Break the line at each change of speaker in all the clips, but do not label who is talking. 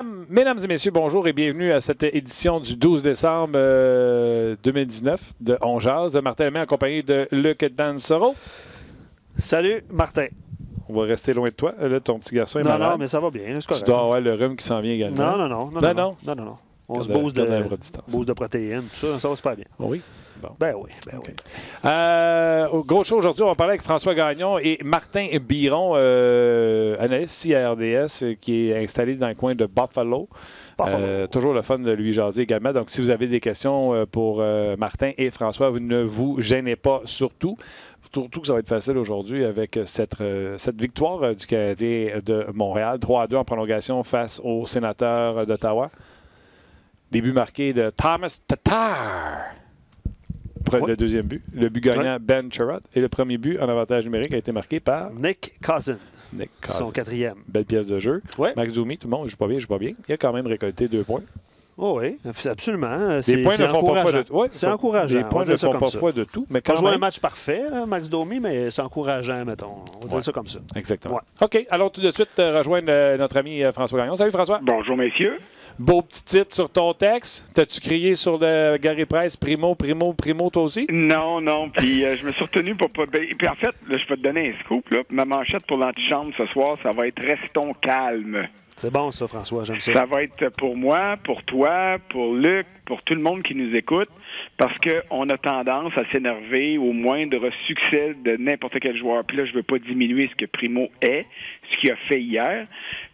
Mesdames et messieurs, bonjour et bienvenue à cette édition du 12 décembre 2019 de On Jase. Martin Lemay accompagné de Luc Dansereau.
Salut, Martin.
On va rester loin de toi. Là, ton petit garçon est malade.
Non, mais ça va bien, c'est correct.
Tu dois avoir le rhume qui s'en vient également.
Non. On se bouse de protéines, tout ça, ça va super bien.
Oui? Bon.
Ben oui.
Gros show aujourd'hui, on va parler avec François Gagnon et Martin Biron, analyste CRDS qui est installé dans le coin de Buffalo. Toujours le fun de lui jaser également. Donc, si vous avez des questions pour Martin et François, vous ne vous gênez pas surtout. Surtout que ça va être facile aujourd'hui avec cette victoire du Canadien de Montréal. 3-2 en prolongation face aux Sénateurs d'Ottawa. Début marqué de Thomas Tatar. Le deuxième but. Le but gagnant, Ben Chirot. Et le premier but en avantage numérique a été marqué par
Nick Cousin. Son quatrième.
Belle pièce de jeu.
Ouais.
Max Domi, tout le monde, joue pas bien. Il a quand même récolté 2 points.
Oh oui, absolument.
Les points ne font pas foi de tout. Ouais,
c'est encourageant.
Les points ne font pas foi de tout. Mais
quand
quand
joué un match parfait, Max Domi, mais c'est encourageant, mettons. On va dire ça comme ça.
Exactement. Ouais. OK, allons tout de suite rejoindre notre ami François Gagnon. Salut François.
Bonjour messieurs.
Beau petit titre sur ton texte. T'as-tu crié sur le Gary Price, primo, toi aussi?
Non. Puis je me suis retenu pour pas... Puis en fait, là, je peux te donner un scoop. Là. Ma manchette pour l'antichambre ce soir, ça va être « Restons calmes ».
C'est bon ça, François, j'aime ça.
Ça va être pour moi, pour toi, pour Luc, pour tout le monde qui nous écoute, parce qu'on a tendance à s'énerver au moindre succès de n'importe quel joueur. Puis là, je veux pas diminuer ce que Primo est, ce qu'il a fait hier,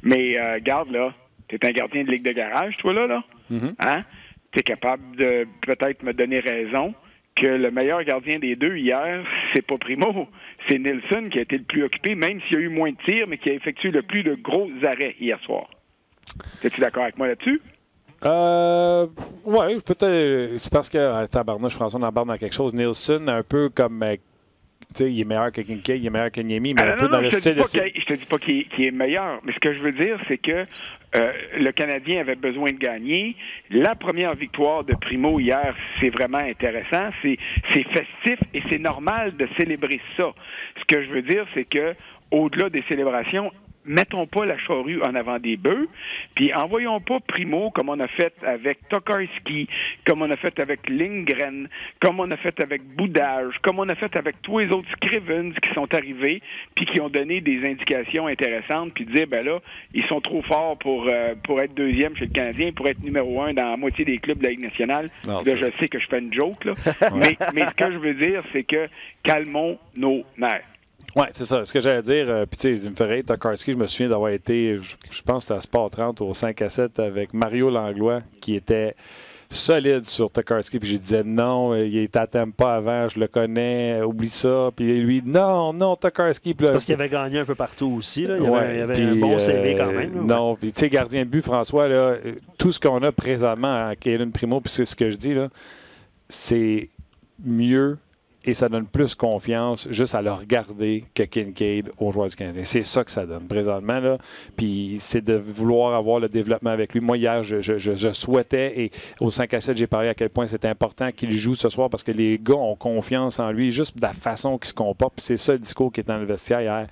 mais garde là, t'es un gardien de ligue de garage, toi là?
Mm-hmm.
Hein? T'es capable de peut-être me donner raison que le meilleur gardien des deux hier, c'est pas Primo, c'est Nilsson qui a été le plus occupé, même s'il y a eu moins de tirs, mais qui a effectué le plus de gros arrêts hier soir. Es-tu d'accord avec moi là-dessus?
Oui, peut-être. C'est parce que, tabarnouche, François, on embarque dans quelque chose. Nilsson, un peu comme, tu sais, il est meilleur que Kincaid, il est meilleur que Niemi, mais un peu dans le style de...
Je te dis pas qu'il est meilleur, mais ce que je veux dire, c'est que le Canadien avait besoin de gagner. La première victoire de Primo hier, c'est vraiment intéressant. C'est festif et c'est normal de célébrer ça. Ce que je veux dire, c'est que au-delà des célébrations, mettons pas la charrue en avant des bœufs, puis envoyons pas Primo comme on a fait avec Tokarski, comme on a fait avec Lindgren, comme on a fait avec Boudage, comme on a fait avec tous les autres Scrivens qui sont arrivés, puis qui ont donné des indications intéressantes, puis dire, ben là, ils sont trop forts pour être deuxième chez le Canadien, pour être numéro 1 dans la moitié des clubs de la Ligue nationale. Non, là, je sais que je fais une joke, là. mais ce que je veux dire, c'est que calmons nos nerfs.
Oui, c'est ça. Ce que j'allais dire, puis tu sais, il me ferait Tokarski, je me souviens d'avoir été, je pense que c'était à Sport 30 au 5 à 7 avec Mario Langlois, qui était solide sur Tokarski, puis je disais non, il était à Tampa avant, je le connais, oublie ça. Puis lui, non, Tokarski.
C'est parce qu'il avait gagné un peu partout aussi, là. Il y avait un bon CV quand même. Là,
non, puis tu sais, gardien de but, François, là, tout ce qu'on a présentement à Kaelin Primo, puis c'est ce que je dis, là, c'est mieux. Et ça donne plus confiance juste à le regarder que Kincaid aux joueurs du Canadien. C'est ça que ça donne présentement, là. Puis c'est de vouloir avoir le développement avec lui. Moi, hier, je souhaitais, et au 5 à 7, j'ai parlé à quel point c'était important qu'il joue ce soir parce que les gars ont confiance en lui, juste de la façon qu'il se comporte. Puis c'est ça le discours qui est dans le vestiaire hier.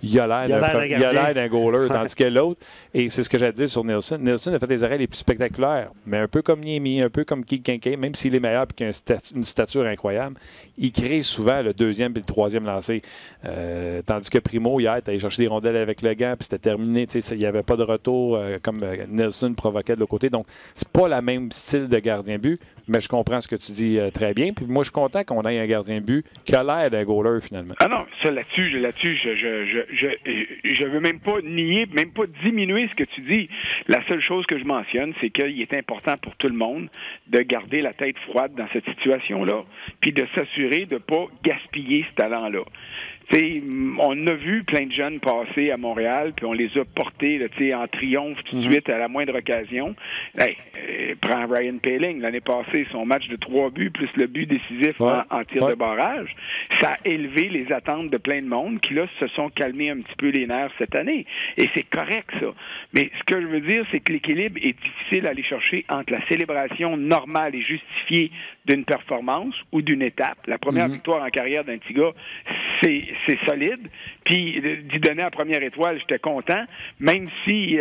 Il a l'air d'un goaler, tandis que l'autre, et c'est ce que j'ai dit sur Nilsson. Nilsson a fait des arrêts les plus spectaculaires, mais un peu comme Niemi, un peu comme Kincaid, même s'il est meilleur et qu'il a une stature incroyable, il crée souvent le deuxième et le troisième lancé. Tandis que Primo, hier, tu allé chercher des rondelles avec le gant, puis c'était terminé. Il n'y avait pas de retour comme Nilsson provoquait de l'autre côté. Donc, c'est pas le même style de gardien but, mais je comprends ce que tu dis très bien. Puis moi, je suis content qu'on ait un gardien but qui a l'air d'un goaler, finalement.
Ah non, ça là-dessus, je veux même pas nier, même pas diminuer ce que tu dis. La seule chose que je mentionne, c'est qu'il est important pour tout le monde de garder la tête froide dans cette situation-là, puis de s'assurer de pas gaspiller ce talent-là. T'sais, on a vu plein de jeunes passer à Montréal, puis on les a portés là, en triomphe tout de suite à la moindre occasion. Hey, prends Ryan Poehling, l'année passée, son match de 3 buts, plus le but décisif en tir de barrage, ça a élevé les attentes de plein de monde qui, là, se sont calmés un petit peu les nerfs cette année. Et c'est correct, ça. Mais ce que je veux dire, c'est que l'équilibre est difficile à aller chercher entre la célébration normale et justifiée d'une performance ou d'une étape. La première victoire en carrière d'un petit gars, c'est solide. puis d'y donner la première étoile, j'étais content, même si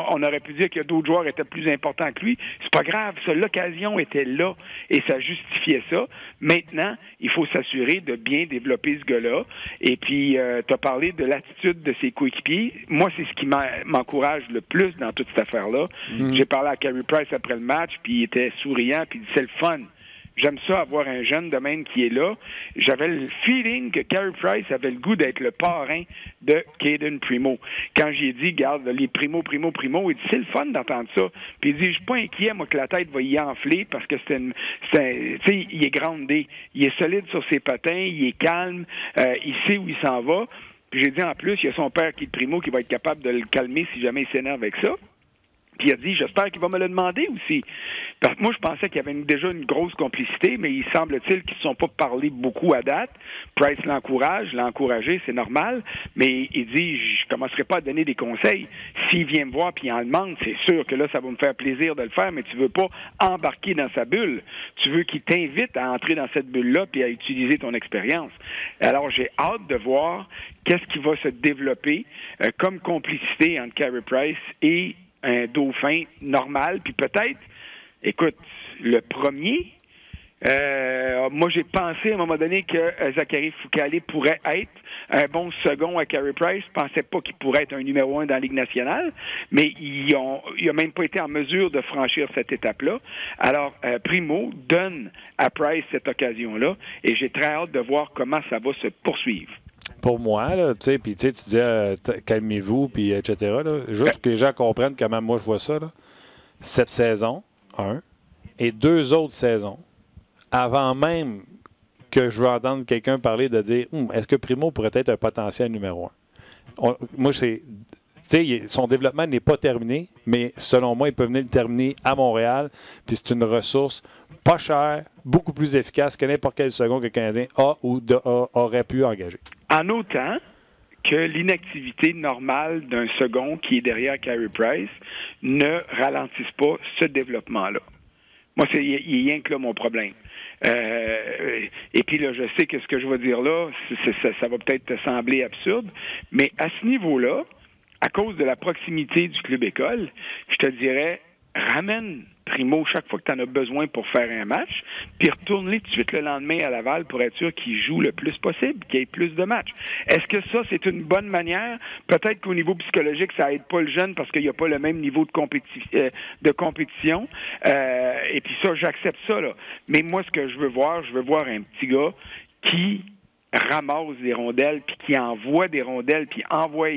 on aurait pu dire que d'autres joueurs étaient plus importants que lui. C'est pas grave, ça, l'occasion était là et ça justifiait ça. Maintenant, il faut s'assurer de bien développer ce gars-là. Et puis, tu as parlé de l'attitude de ses coéquipiers. Moi, c'est ce qui m'encourage le plus dans toute cette affaire-là. J'ai parlé à Carey Price après le match, puis il était souriant, puis il dit « c'est le fun ». J'aime ça, avoir un jeune de même qui est là. J'avais le feeling que Carey Price avait le goût d'être le parrain de Cayden Primo. Quand j'ai dit, garde, les Primo, il dit, c'est le fun d'entendre ça. Puis il dit, je suis pas inquiet, moi, que la tête va y enfler parce que tu sais, il est groundé. Il est solide sur ses patins, il est calme, il sait où il s'en va. Puis j'ai dit, en plus, il y a son père qui est Primo qui va être capable de le calmer si jamais il s'énerve avec ça. Puis il a dit, j'espère qu'il va me le demander aussi. Parce que moi, je pensais qu'il y avait déjà une grosse complicité, mais il semble-t-il qu'ils ne se sont pas parlé beaucoup à date. Price l'a encouragé, c'est normal, mais il dit, je commencerai pas à donner des conseils. S'il vient me voir puis il en demande, c'est sûr que là, ça va me faire plaisir de le faire, mais tu veux pas embarquer dans sa bulle. Tu veux qu'il t'invite à entrer dans cette bulle-là puis à utiliser ton expérience. Alors, j'ai hâte de voir qu'est-ce qui va se développer comme complicité entre Carey Price et un dauphin normal, puis peut-être, écoute, le premier, moi j'ai pensé à un moment donné que Zachary Fucale pourrait être un bon second à Carey Price. Je pensais pas qu'il pourrait être un numéro 1 dans la Ligue nationale, mais il a même pas été en mesure de franchir cette étape-là. Alors, Primo donne à Price cette occasion-là, et j'ai très hâte de voir comment ça va se poursuivre.
Pour moi, là, tu disais calmez-vous, puis etc. Là, juste que les gens comprennent comment moi je vois ça. Là. Cette saison, 1, et 2 autres saisons, avant même que je veux entendre quelqu'un parler de dire est-ce que Primo pourrait être un potentiel numéro 1? Moi, son développement n'est pas terminé, mais selon moi, il peut venir le terminer à Montréal, puis c'est une ressource pas chère, beaucoup plus efficace que n'importe quel second que le Canadien aurait pu engager. En
autant que l'inactivité normale d'un second qui est derrière Carey Price ne ralentisse pas ce développement-là. Moi, il y a rien que là mon problème. Et puis là, je sais que ce que je vais dire là, ça va peut-être te sembler absurde, mais à ce niveau-là, à cause de la proximité du club école, je te dirais, ramène Primo chaque fois que tu en as besoin pour faire un match, puis retourne-les tout de suite le lendemain à Laval pour être sûr qu'il joue le plus possible, qu'il y ait plus de matchs. Est-ce que ça, c'est une bonne manière? Peut-être qu'au niveau psychologique, ça aide pas le jeune parce qu'il n'y a pas le même niveau de compétition. Et puis ça, j'accepte ça, là. Mais moi, ce que je veux voir un petit gars qui ramasse des rondelles, puis qui envoie des rondelles, puis envoie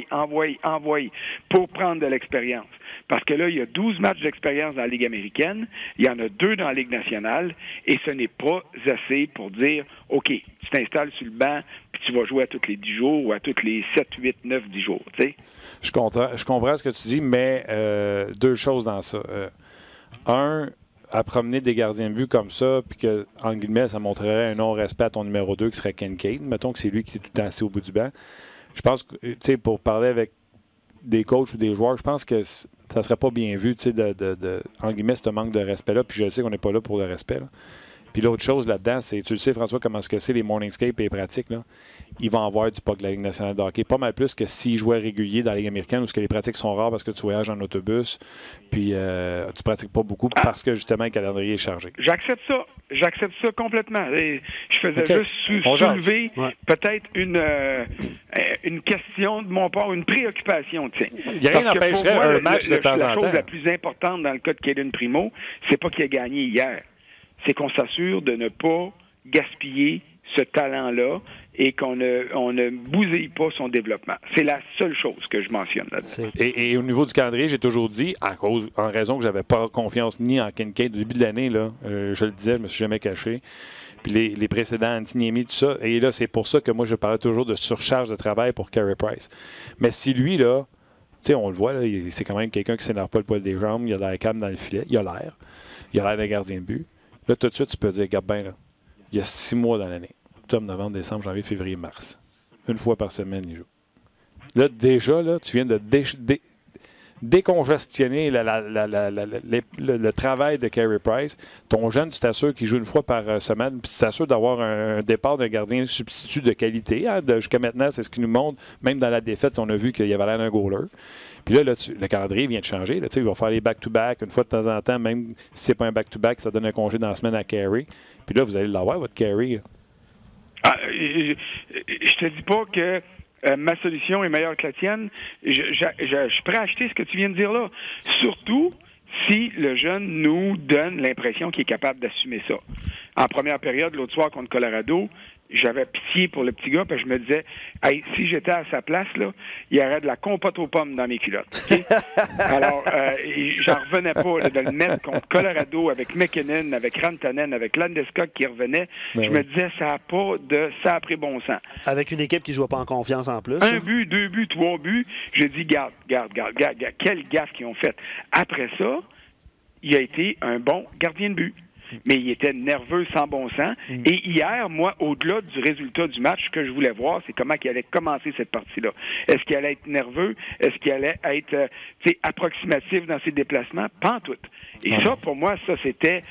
pour prendre de l'expérience. Parce que là, il y a 12 matchs d'expérience dans la Ligue américaine, il y en a 2 dans la Ligue nationale, et ce n'est pas assez pour dire, OK, tu t'installes sur le banc, puis tu vas jouer à tous les 10 jours ou à tous les 7, 8, 9, 10 jours, tu sais.
Je comprends ce que tu dis, mais 2 choses dans ça. À promener des gardiens de but comme ça, puis que, en guillemets, ça montrerait un non-respect à ton numéro 2 qui serait Kincaid. Mettons que c'est lui qui est tout le temps assis au bout du banc. Je pense que, tu sais, pour parler avec des coachs ou des joueurs, je pense que ça serait pas bien vu, tu sais, en guillemets, ce manque de respect-là. Puis je sais qu'on n'est pas là pour le respect, là. Puis l'autre chose là-dedans, c'est, tu le sais, François, comment est-ce que c'est les morningscapes et les pratiques, là. Ils vont avoir du puck de la Ligue nationale de hockey. Pas mal plus que s'ils jouaient réguliers dans la Ligue américaine où les pratiques sont rares parce que tu voyages en autobus puis tu pratiques pas beaucoup parce que, justement, le calendrier est chargé.
J'accepte ça complètement. Et je faisais juste soulever peut-être une question de mon part, une préoccupation, tiens.
Il n'y a rien n'empêcherait un match de temps en temps.
La chose la plus importante dans le cas de Cayden Primo, c'est pas qu'il a gagné hier. C'est qu'on s'assure de ne pas gaspiller ce talent-là et qu'on ne bousille pas son développement. C'est la seule chose que je mentionne là-dessus.
Et au niveau du calendrier, j'ai toujours dit, en raison que j'avais pas confiance ni en Kincaid au début de l'année, là, je le disais, je me suis jamais caché. Puis les précédents, Antiniemi, tout ça. Et là, c'est pour ça que moi, je parlais toujours de surcharge de travail pour Carey Price. Mais si lui, là, tu sais, on le voit, là, c'est quand même quelqu'un qui s'énerve pas le poil des jambes, il a l'air calme dans le filet, il a l'air d'un gardien de but. Là, tout de suite, tu peux dire, regarde bien, là, il y a 6 mois dans l'année. Octobre, novembre, décembre, janvier, février, mars. Une fois par semaine, il joue. Là, déjà, là, tu viens de décongestionner le travail de Carey Price. Ton jeune, tu t'assures qu'il joue une fois par semaine, puis tu t'assures d'avoir un départ d'un gardien substitut de qualité. Hein, jusqu'à maintenant, c'est ce qui nous montre. Même dans la défaite, on a vu qu'il y avait l'air d'un goaler. Puis là, le calendrier vient de changer. Là, il va faire les back-to-back une fois de temps en temps, même si ce n'est pas un back-to-back, ça donne un congé dans la semaine à Carey. Puis là, vous allez l'avoir, votre Carey.
Je te dis pas que ma solution est meilleure que la tienne. Je suis prêt à acheter ce que tu viens de dire là. Surtout si le jeune nous donne l'impression qu'il est capable d'assumer ça. En première période, l'autre soir contre Colorado, j'avais pitié pour le petit gars, parce que je me disais, hey, si j'étais à sa place, là, il y aurait de la compote aux pommes dans mes culottes. Okay? Alors, j'en revenais pas là, de le mettre contre Colorado avec McKinnon, avec Rantanen, avec Landeskog qui revenait. Je me disais, ça a pris bon sens.
Avec une équipe qui ne joue pas en confiance en plus.
Un but, 2 buts, 3 buts. J'ai dit, garde, quelle gaffe qu'ils ont faite. Après ça, il a été un bon gardien de but. Mais il était nerveux sans bon sens. Et hier, moi, au-delà du résultat du match, ce que je voulais voir, c'est comment il allait commencer cette partie-là. Est-ce qu'il allait être nerveux? Est-ce qu'il allait être approximatif dans ses déplacements? Pas en tout. Et ça, pour moi, ça, c'était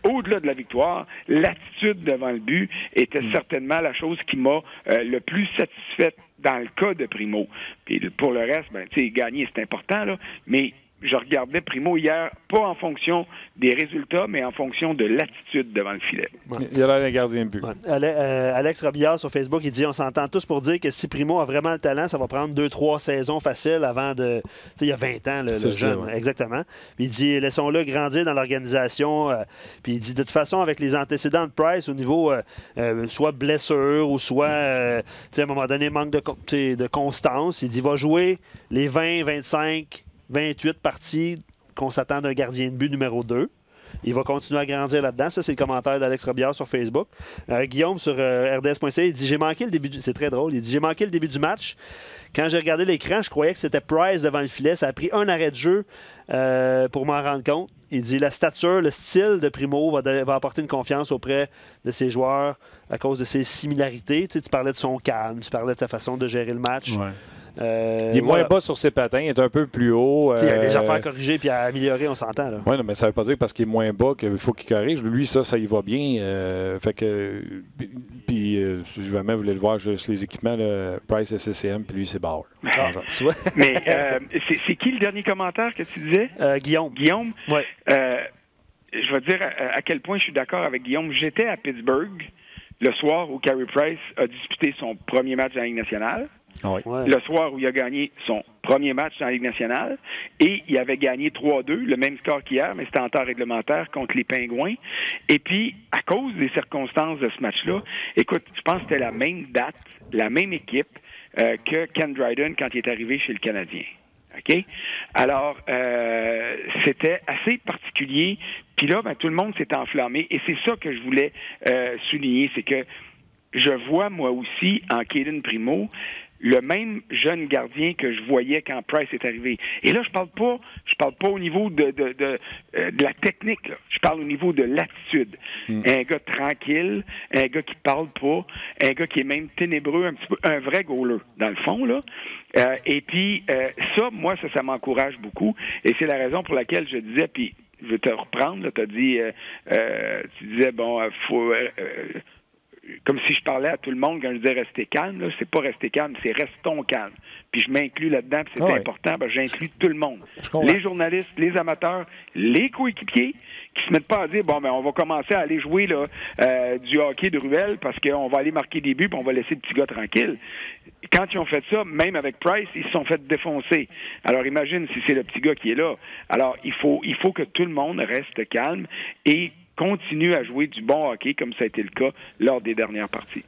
au-delà de la victoire. L'attitude devant le but était certainement la chose qui m'a le plus satisfaite dans le cas de Primo. Puis pour le reste, gagner, c'est important, là, mais je regardais Primo hier, pas en fonction des résultats, mais en fonction de l'attitude devant le filet.
Ouais. Il a l'air d'un gardien de but.
Ouais. Alex Robillard sur Facebook, il dit, on s'entend tous pour dire que si Primo a vraiment le talent, ça va prendre 2-3 saisons faciles avant de... Tu sais, il y a 20 ans, le jeune. Ouais. Exactement. Puis il dit, laissons-le grandir dans l'organisation. Puis il dit, de toute façon, avec les antécédents de Price au niveau soit blessure ou soit, à un moment donné, manque de constance, il dit, va jouer les 20, 25... 28 parties qu'on s'attend d'un gardien de but numéro 2. Il va continuer à grandir là-dedans. Ça, c'est le commentaire d'Alex Robillard sur Facebook. Guillaume sur RDS.ca, il dit « J'ai manqué le début C'est très drôle. Il dit « J'ai manqué le début du match. Quand j'ai regardé l'écran, je croyais que c'était Price devant le filet. Ça a pris un arrêt de jeu pour m'en rendre compte. Il dit « La stature, le style de Primo va apporter une confiance auprès de ses joueurs à cause de ses similarités. » Tu parlais de son calme, tu parlais de sa façon de gérer le match.
Ouais. Il est moins bas sur ses patins, il est un peu plus haut.
Il y a des affaires à corriger puis à améliorer, on s'entend.
Oui, mais ça ne veut pas dire parce qu'il est moins bas qu'il faut qu'il corrige. Lui, ça y va bien. Fait que. Puis, je vais même vous le voir juste les équipements, là, Price et CCM, puis lui, c'est Bauer.
Tu vois? Mais c'est qui le dernier commentaire que tu disais?
Guillaume.
Guillaume?
Oui.
Je vais dire à quel point je suis d'accord avec Guillaume. J'étais à Pittsburgh le soir où Carey Price a disputé son premier match dans la Ligue nationale.
Ah oui.
Ouais.
Le soir où il a gagné son premier match dans la Ligue nationale, et il avait gagné 3-2, le même score qu'hier, mais c'était en temps réglementaire contre les Pingouins. Et puis, à cause des circonstances de ce match-là, écoute, je pense que c'était la même date, la même équipe que Ken Dryden quand il est arrivé chez le Canadien. OK? Alors, c'était assez particulier. Puis là, tout le monde s'est enflammé. Et c'est ça que je voulais souligner, c'est que je vois, moi aussi, en Cayden Primo, le même jeune gardien que je voyais quand Price est arrivé. Et là, je parle pas au niveau de la technique, là. Je parle au niveau de l'attitude. Un gars tranquille, un gars qui parle pas, un gars qui est même ténébreux, un petit peu, un vrai goaler, dans le fond, là. Et puis, ça, moi, ça m'encourage beaucoup. Et c'est la raison pour laquelle je disais, puis je vais te reprendre, tu as dit, tu disais, bon, faut... comme si je parlais à tout le monde quand je disais rester calme, là, c'est pas rester calme, c'est restons calmes. Puis je m'inclus là-dedans, puis c'est important, parce que j'inclus tout le monde. Les journalistes, les amateurs, les coéquipiers, qui se mettent pas à dire, bon, on va commencer à aller jouer là, du hockey de ruelle parce qu'on va aller marquer des buts puis on va laisser le petit gars tranquille. Quand ils ont fait ça, même avec Price, ils se sont fait défoncer. Alors imagine si c'est le petit gars qui est là. Alors il faut que tout le monde reste calme et continue à jouer du bon hockey comme ça a été le cas lors des dernières parties.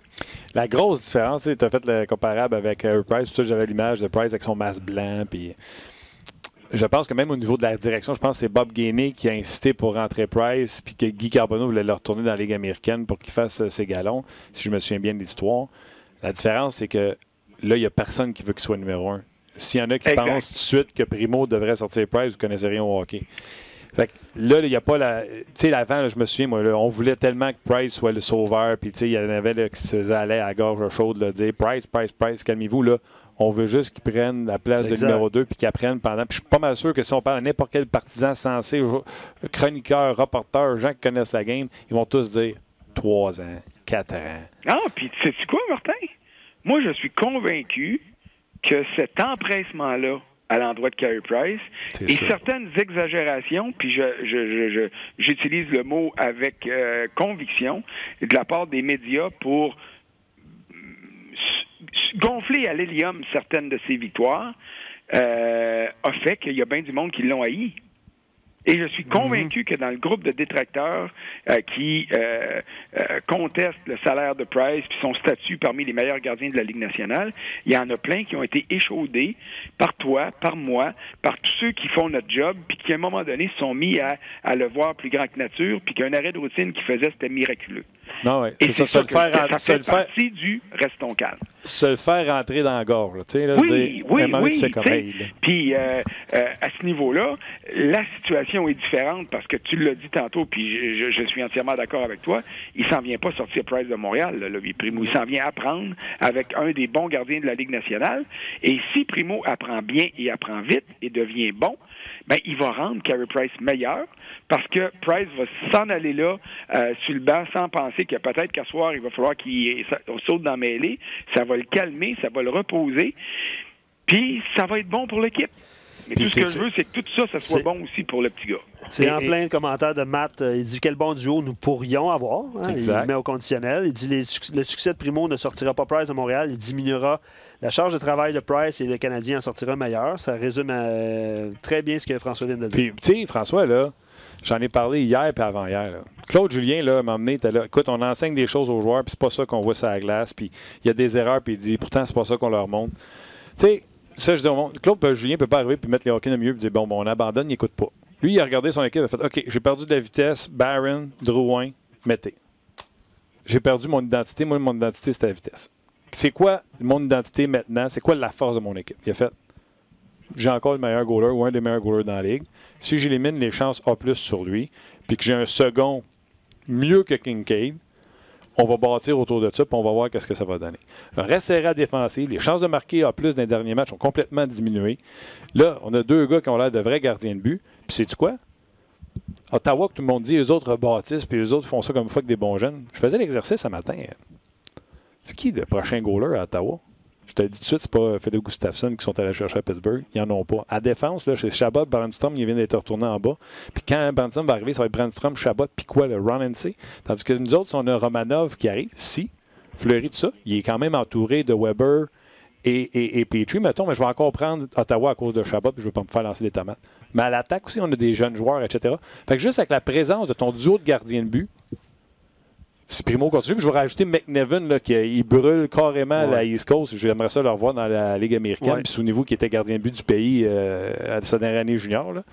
La grosse différence, tu as fait le comparable avec Price. J'avais l'image de Price avec son masque blanc. Puis je pense que même au niveau de la direction, je pense que c'est Bob Gainey qui a insisté pour rentrer Price puis que Guy Carbonneau voulait le retourner dans la Ligue américaine pour qu'il fasse ses galons, si je me souviens bien de l'histoire. La différence, c'est que là, il n'y a personne qui veut qu'il soit numéro 1. S'il y en a qui pensent tout de suite que Primo devrait sortir Price, vous ne connaissez rien au hockey. Fait que là, il n'y a pas la. Tu sais, avant, je me souviens, moi, là, on voulait tellement que Price soit le sauveur, puis tu sais, il y en avait là, qui se allaient à la gorge chaude, là, dire Price, calmez-vous, là. On veut juste qu'ils prennent la place de numéro 2 puis qu'ils apprennent pendant. Puis je suis pas mal sûr que si on parle à n'importe quel partisan censé, chroniqueur, reporter, gens qui connaissent la game, ils vont tous dire 3 ans, 4 ans.
Ah, puis sais-tu quoi, Martin? Moi, je suis convaincu que cet empressement-là à l'endroit de Carey Price et certaines exagérations, puis j'utilise le mot avec conviction, de la part des médias pour gonfler à l'hélium certaines de ses victoires, a fait qu'il y a bien du monde qui l'ont haï. Et je suis convaincu que dans le groupe de détracteurs qui contestent le salaire de Price puis son statut parmi les meilleurs gardiens de la Ligue nationale, il y en a plein qui ont été échaudés par toi, par moi, par tous ceux qui font notre job puis qui, à un moment donné, se sont mis à le voir plus grand que nature puis qu'un arrêt de routine qu'il faisait, c'était miraculeux.
Non, ouais.
Et c'est ça que ça fait partie du « restons calmes ».
Se le faire rentrer dans la gorge. Tu sais, là,
oui.
Tu fais comme
puis, à ce niveau-là, la situation est différente parce que tu l'as dit tantôt, puis je suis entièrement d'accord avec toi, il s'en vient pas sortir Price de Montréal, là, Primo. Il s'en vient apprendre avec un des bons gardiens de la Ligue nationale. Et si Primo apprend bien et apprend vite et devient bon, ben, il va rendre Carey Price meilleur parce que Price va s'en aller là sur le banc sans penser que peut-être qu'à soir, il va falloir qu'il saute dans la mêlée. Ça va le calmer, ça va le reposer. Puis, ça va être bon pour l'équipe. Mais tout ce que je veux, c'est que tout ça, ça soit bon aussi pour le petit gars.
C'est en plein commentaire de Matt. Il dit quel bon duo nous pourrions avoir. Hein? Il met au conditionnel. Il dit le succès de Primo ne sortira pas Price de Montréal. Il diminuera la charge de travail de Price et le Canadien en sortira meilleur. Ça résume très bien ce que François vient de dire.
Puis, tu sais, François, là, j'en ai parlé hier et avant-hier. Claude Julien là, m'a emmené, là, écoute, on enseigne des choses aux joueurs, puis c'est pas ça qu'on voit sur la glace, puis il y a des erreurs, puis il dit, pourtant, c'est pas ça qu'on leur montre. Tu sais, ça, je dis au monde, Claude Julien peut pas arriver puis mettre les hockey dans le milieu et dire, bon, on abandonne, il n'écoute pas. Lui, il a regardé son équipe, il a fait, OK, j'ai perdu de la vitesse, Barron, Drouin, mettez. J'ai perdu mon identité, moi, mon identité, c'est la vitesse. C'est quoi mon identité maintenant? C'est quoi la force de mon équipe? Il a fait, j'ai encore le meilleur goaler ou un des meilleurs goalers dans la Ligue. Si j'élimine les chances A+ sur lui, puis que j'ai un second mieux que Kincaid, on va bâtir autour de ça, puis on va voir qu'est-ce que ça va donner. Le reste serré à défensive, les chances de marquer A+ dans les derniers matchs ont complètement diminué. Là, on a 2 gars qui ont l'air de vrais gardiens de but. Puis sais-tu quoi? Ottawa, que tout le monde dit, eux autres rebâtissent, puis eux autres font ça comme fuck des bons jeunes. Je faisais l'exercice ce matin. C'est qui le prochain goaler à Ottawa? Je te le dis tout de suite, c'est pas Fedor Gustafsson qui sont allés chercher à Pittsburgh. Ils n'en ont pas. À défense, là, c'est Chabot, Brandstrom, il vient d'être retourné en bas. Puis quand Brandstrom va arriver, ça va être Brandstrom, Chabot, puis quoi, le Ron NC. Tandis que nous autres, on a Romanov qui arrive, Fleury, tout ça. Il est quand même entouré de Weber et Petrie, mettons, mais je vais encore prendre Ottawa à cause de Chabot, puis je ne vais pas me faire lancer des tomates. Mais à l'attaque aussi, on a des jeunes joueurs, etc. Fait que juste avec la présence de ton duo de gardiens de but, si Primo continue, puis je vais rajouter McNevin, là, qui brûle carrément à la East Coast. J'aimerais ça le revoir dans la Ligue américaine. Puis souvenez-vous qu'il était gardien de but du pays à sa dernière année junior. Là.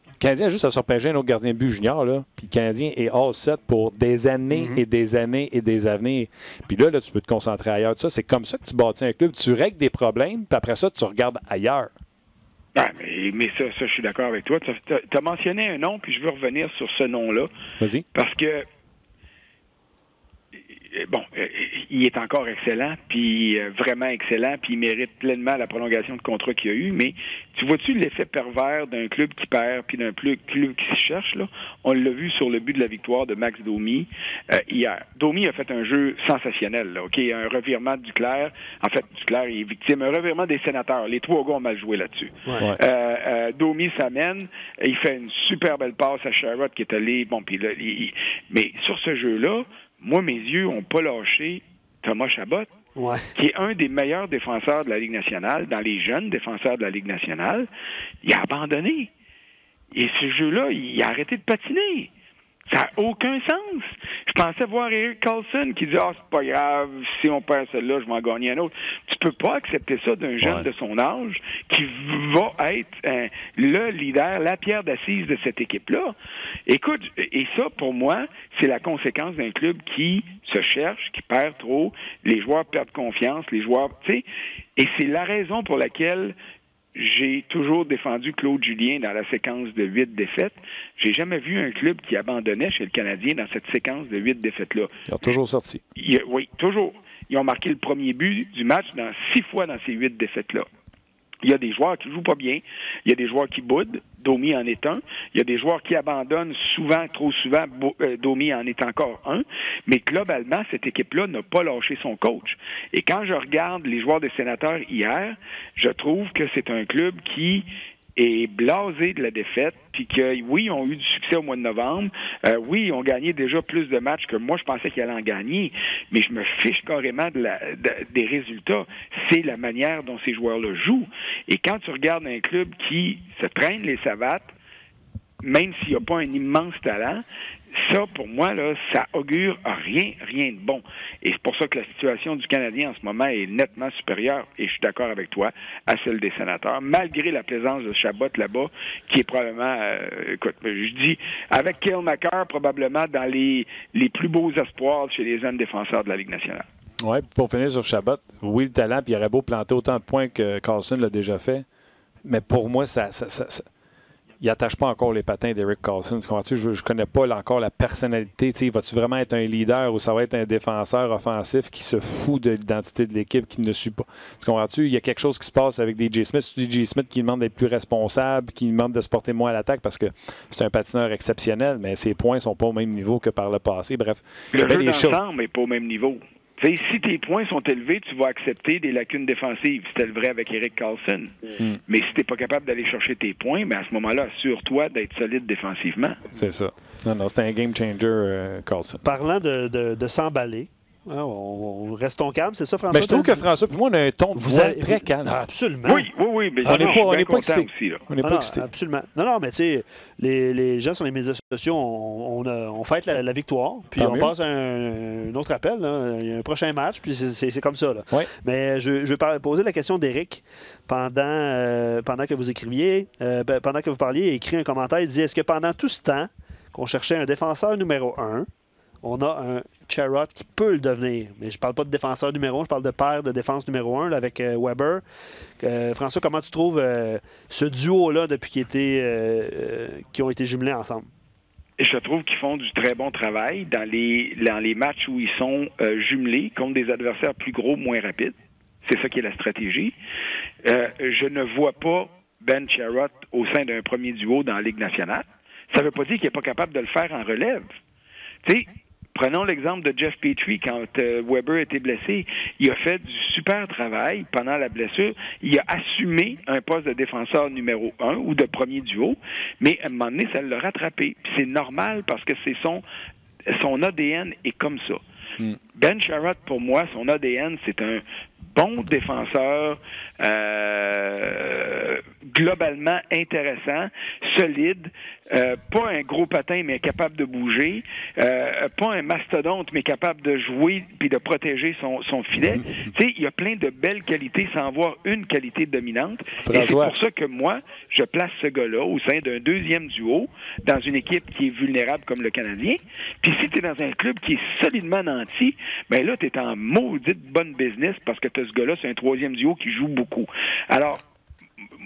Le Canadien a juste à se repêcher un autre gardien de but junior. Là, puis le Canadien est all set pour des années et des années et des années. Puis là, tu peux te concentrer ailleurs. C'est comme ça que tu bâtis un club. Tu règles des problèmes, puis après ça, tu regardes ailleurs.
Ah, mais ça, je suis d'accord avec toi. Tu as mentionné un nom, puis je veux revenir sur ce nom-là.
Vas-y.
Parce que bon, il est encore excellent, puis vraiment excellent, puis il mérite pleinement la prolongation de contrat qu'il a eu, mais tu vois-tu l'effet pervers d'un club qui perd, puis d'un club qui se cherche, là? On l'a vu sur le but de la victoire de Max Domi hier. Domi a fait un jeu sensationnel, là, OK? Un revirement de Duclair. En fait, Duclair est victime. Un revirement des Sénateurs. Les 3 gars ont mal joué là-dessus. Ouais. Domi s'amène, il fait une super belle passe à Sherrod qui est allé... Bon, puis là, mais sur ce jeu-là, moi, mes yeux n'ont pas lâché Thomas Chabot, qui est un des meilleurs défenseurs de la Ligue nationale, dans les jeunes défenseurs de la Ligue nationale. Il a abandonné. Et ce jeu-là, il a arrêté de patiner. Ça n'a aucun sens. Je pensais voir Erik Karlsson qui dit « Ah, c'est pas grave, si on perd celle-là, je vais en gagner un autre. » Tu peux pas accepter ça d'un jeune de son âge qui va être le leader, la pierre d'assise de cette équipe-là. Écoute, et ça, pour moi, c'est la conséquence d'un club qui se cherche, qui perd trop, les joueurs perdent confiance, les joueurs, tu sais, et c'est la raison pour laquelle j'ai toujours défendu Claude Julien dans la séquence de 8 défaites. J'ai jamais vu un club qui abandonnait chez le Canadien dans cette séquence de 8 défaites-là.
Il a toujours sorti.
Oui, toujours. ils ont marqué le premier but du match dans 6 fois dans ces 8 défaites-là. Il y a des joueurs qui jouent pas bien. Il y a des joueurs qui boudent. Domi en est un. Il y a des joueurs qui abandonnent souvent, trop souvent. Domi en est encore un. Mais globalement, cette équipe-là n'a pas lâché son coach. Et quand je regarde les joueurs des Sénateurs hier, je trouve que c'est un club qui est blasé de la défaite, puis que, oui, ils ont eu du succès au mois de novembre, oui, ils ont gagné déjà plus de matchs que moi, je pensais qu'ils allaient en gagner, mais je me fiche carrément des résultats. C'est la manière dont ces joueurs-là jouent. Et quand tu regardes un club qui se traîne les savates, même s'il n'y a pas un immense talent, ça, pour moi, là, ça augure rien de bon. Et c'est pour ça que la situation du Canadien en ce moment est nettement supérieure, et je suis d'accord avec toi, à celle des Sénateurs, malgré la présence de Chabot là-bas, qui est probablement, écoute, je dis, avec Cale Makar, probablement dans les plus beaux espoirs chez les jeunes défenseurs de la Ligue nationale.
Oui, pour finir sur Chabot, oui, le talent, puis il aurait beau planter autant de points que Carlson l'a déjà fait, mais pour moi, il n'attache pas encore les patins d'Eric Carlson. Tu comprends-tu? Je ne connais pas encore la personnalité. T'sais, va-tu vraiment être un leader ou ça va être un défenseur offensif qui se fout de l'identité de l'équipe, qui ne suit pas? Tu comprends-tu? Il y a quelque chose qui se passe avec DJ Smith. C'est DJ Smith qui demande d'être plus responsable, qui demande de se porter moins à l'attaque parce que c'est un patineur exceptionnel, mais ses points ne sont pas au même niveau que par le passé. Bref.
Le jeu d'ensemble n'est pas au même niveau. T'sais, si tes points sont élevés, tu vas accepter des lacunes défensives. C'était le vrai avec Eric Carlson. Mais si tu n'es pas capable d'aller chercher tes points, ben à ce moment-là, assure-toi d'être solide défensivement.
C'est ça. Non, c'était un game changer, Carlson.
Parlant de s'emballer, on restons calmes, c'est ça, François?
Mais je trouve que François puis moi, on a un ton de voix très calme.
Absolument.
Oui. Mais
on n'est pas excités.
On n'est pas excités.
Absolument. Non, mais tu sais, les gens sur les médias sociaux, on fête la victoire, puis on passe à un autre appel. Là. Il y a un prochain match, puis c'est comme ça. Là.
Oui.
Mais je vais poser la question d'Éric pendant que vous écriviez, pendant que vous parliez, il écrit un commentaire, il dit, est-ce que pendant tout ce temps qu'on cherchait un défenseur numéro 1, on a un Sherrod qui peut le devenir. Mais je ne parle pas de défenseur numéro 1, je parle de paire de défense numéro 1 là, avec Weber. François, comment tu trouves ce duo-là depuis qu'ils ont été jumelés ensemble?
Je trouve qu'ils font du très bon travail dans les matchs où ils sont jumelés contre des adversaires plus gros, moins rapides. C'est ça qui est la stratégie. Je ne vois pas Ben Sherrod au sein d'un premier duo dans la Ligue nationale. Ça ne veut pas dire qu'il n'est pas capable de le faire en relève. Tu sais, prenons l'exemple de Jeff Petrie quand Weber était blessé. Il a fait du super travail pendant la blessure. Il a assumé un poste de défenseur numéro 1 ou de premier duo, mais à un moment donné, ça l'a rattrapé. Puis c'est normal parce que c'est son ADN est comme ça. Ben Sherrod, pour moi, son ADN, c'est un bon défenseur globalement intéressant, solide, pas un gros patin, mais capable de bouger, pas un mastodonte, mais capable de jouer puis de protéger son filet. Tu sais, il y a plein de belles qualités sans avoir une qualité dominante. Et c'est pour ça que moi, je place ce gars-là au sein d'un deuxième duo dans une équipe qui est vulnérable comme le Canadien. Puis si tu es dans un club qui est solidement nanti, ben là, tu es en maudite bonne business parce que tu as ce gars-là, c'est un troisième duo qui joue beaucoup. Alors,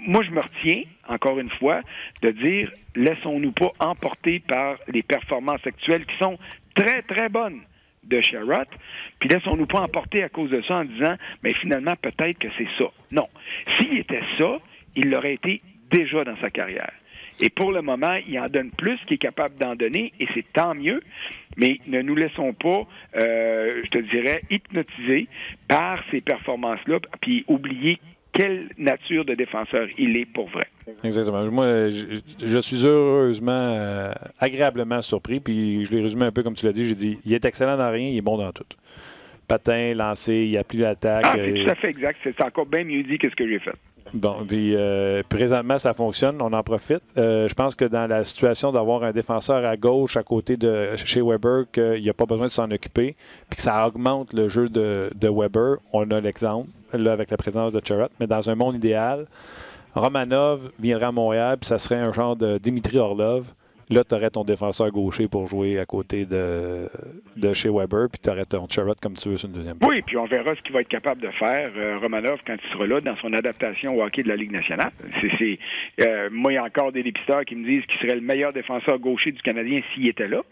moi, je me retiens, encore une fois, de dire, laissons-nous pas emporter par les performances actuelles qui sont très, très bonnes de Sherrod, puis laissons-nous pas emporter à cause de ça en disant, mais finalement, peut-être que c'est ça. Non. S'il était ça, il l'aurait été déjà dans sa carrière. Et pour le moment, il en donne plus qu'il est capable d'en donner, et c'est tant mieux, mais ne nous laissons pas, je te dirais, hypnotiser par ces performances-là, puis oublier quelle nature de défenseur il est pour vrai.
Exactement. Moi, je suis heureusement, agréablement surpris, puis je l'ai résumé un peu comme tu l'as dit, j'ai dit, il est excellent dans rien, il est bon dans tout. Patin, lancer, il appuie l'attaque.
C'est tout à fait exact. C'est encore bien mieux dit que ce que j'ai fait.
Bon, puis présentement, ça fonctionne, on en profite. Je pense que dans la situation d'avoir un défenseur à gauche à côté de chez Weber, qu'il n'y a pas besoin de s'en occuper, puis que ça augmente le jeu de Weber, on a l'exemple, là, avec la présence de Sherrod, mais dans un monde idéal, Romanov viendrait à Montréal, puis ça serait un genre de Dimitri Orlov, Là, tu aurais ton défenseur gaucher pour jouer à côté de chez Weber, puis tu aurais ton Sherrod comme tu veux sur une deuxième paire.
Oui, puis on verra ce qu'il va être capable de faire, Romanov, quand il sera là, dans son adaptation au hockey de la Ligue nationale. Moi, il y a encore des dépisteurs qui me disent qu'il serait le meilleur défenseur gaucher du Canadien s'il était là.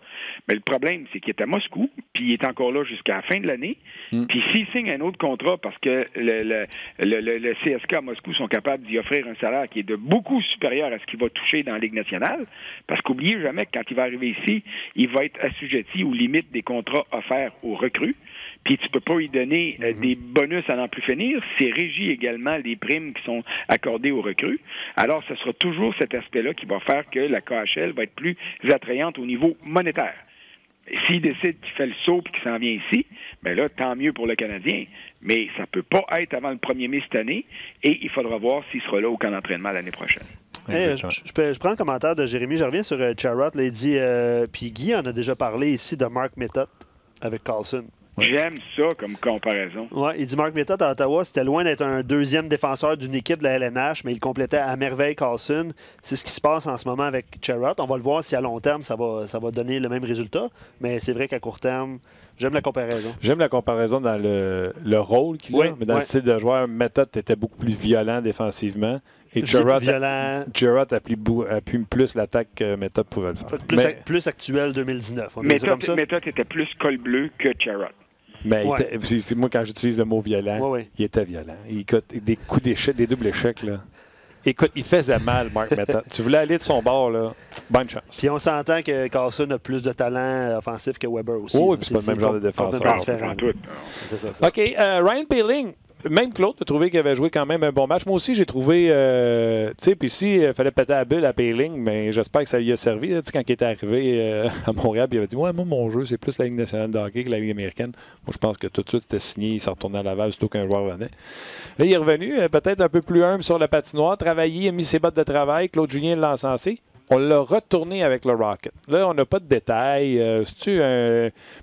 Mais le problème, c'est qu'il est à Moscou, puis il est encore là jusqu'à la fin de l'année. Puis s'il signe un autre contrat, parce que le CSK à Moscou sont capables d'y offrir un salaire qui est de beaucoup supérieur à ce qu'il va toucher dans la Ligue nationale, parce qu'oubliez jamais que quand il va arriver ici, il va être assujetti aux limites des contrats offerts aux recrues. Puis tu peux pas lui donner des bonus à n'en plus finir. C'est régi également les primes qui sont accordées aux recrues. Alors, ce sera toujours cet aspect-là qui va faire que la KHL va être plus attrayante au niveau monétaire. S'il décide qu'il fait le saut et qu'il s'en vient ici, bien là, tant mieux pour le Canadien. Mais ça peut pas être avant le 1er mai cette année et il faudra voir s'il sera là au camp d'entraînement l'année prochaine.
Hey, je prends le commentaire de Jérémy. Je reviens sur Sherrod. Il dit, puis Guy en a déjà parlé ici de Mark Method avec Carlson.
Ouais. J'aime ça comme comparaison.
Ouais, il dit Mark Method à Ottawa, c'était loin d'être un deuxième défenseur d'une équipe de la LNH, mais il complétait à merveille Carlson. C'est ce qui se passe en ce moment avec Sherrod. On va le voir si à long terme, ça va donner le même résultat. Mais c'est vrai qu'à court terme, j'aime la comparaison.
J'aime la comparaison dans le rôle qu'il a, mais dans le style de joueur, Method était beaucoup plus violent défensivement. Et Sherrod appuie plus l'attaque que Method pouvait le faire.
Plus actuel 2019.
Method était plus col bleu que Sherrod.
Mais moi, quand j'utilise le mot violent, il était violent. Il des coups d'échec, des doubles échecs. Là. Écoute, il faisait mal, Mark Method. Tu voulais aller de son bord, là. Bonne chance.
Puis on s'entend que Carlson a plus de talent offensif que Weber aussi.
Oui, puis c'est pas le même genre de défenseur.
C'est ça.
OK, Ryan Poehling. Même Claude a trouvé qu'il avait joué quand même un bon match. Moi aussi, j'ai trouvé... tu sais, puis ici, il fallait péter la bulle à Poehling, mais j'espère que ça lui a servi. Tu sais, quand il était arrivé à Montréal, il avait dit « Ouais, moi, mon jeu, c'est plus la Ligue nationale de hockey que la Ligue américaine. » Moi, je pense que tout de suite, c'était signé. Il s'est retourné à Laval, surtout qu'un joueur venait. Là, il est revenu, peut-être un peu plus humble sur la patinoire, travaillé, a mis ses bottes de travail. Claude Julien l'a encensé. On l'a retourné avec le Rocket. Là, on n'a pas de détails.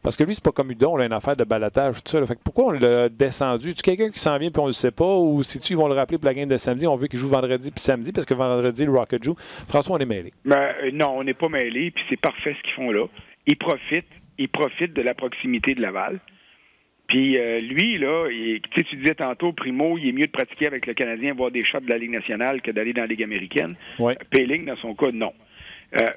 Parce que lui, c'est pas comme Udon, on a une affaire de balotage, tout ça. Fait que pourquoi on l'a descendu? Tu quelqu'un qui s'en vient puis on le sait pas? Ou si ils vont le rappeler pour la game de samedi, on veut qu'il joue vendredi puis samedi, parce que vendredi, le Rocket joue. François, on est mêlés.
Non, on n'est pas mêlés, puis c'est parfait ce qu'ils font là. Ils profitent de la proximité de Laval. Puis lui, là, tu disais tantôt, Primo, il est mieux de pratiquer avec le Canadien, voir des shots de la Ligue nationale que d'aller dans la Ligue américaine.
Ouais.
Poehling, dans son cas, non.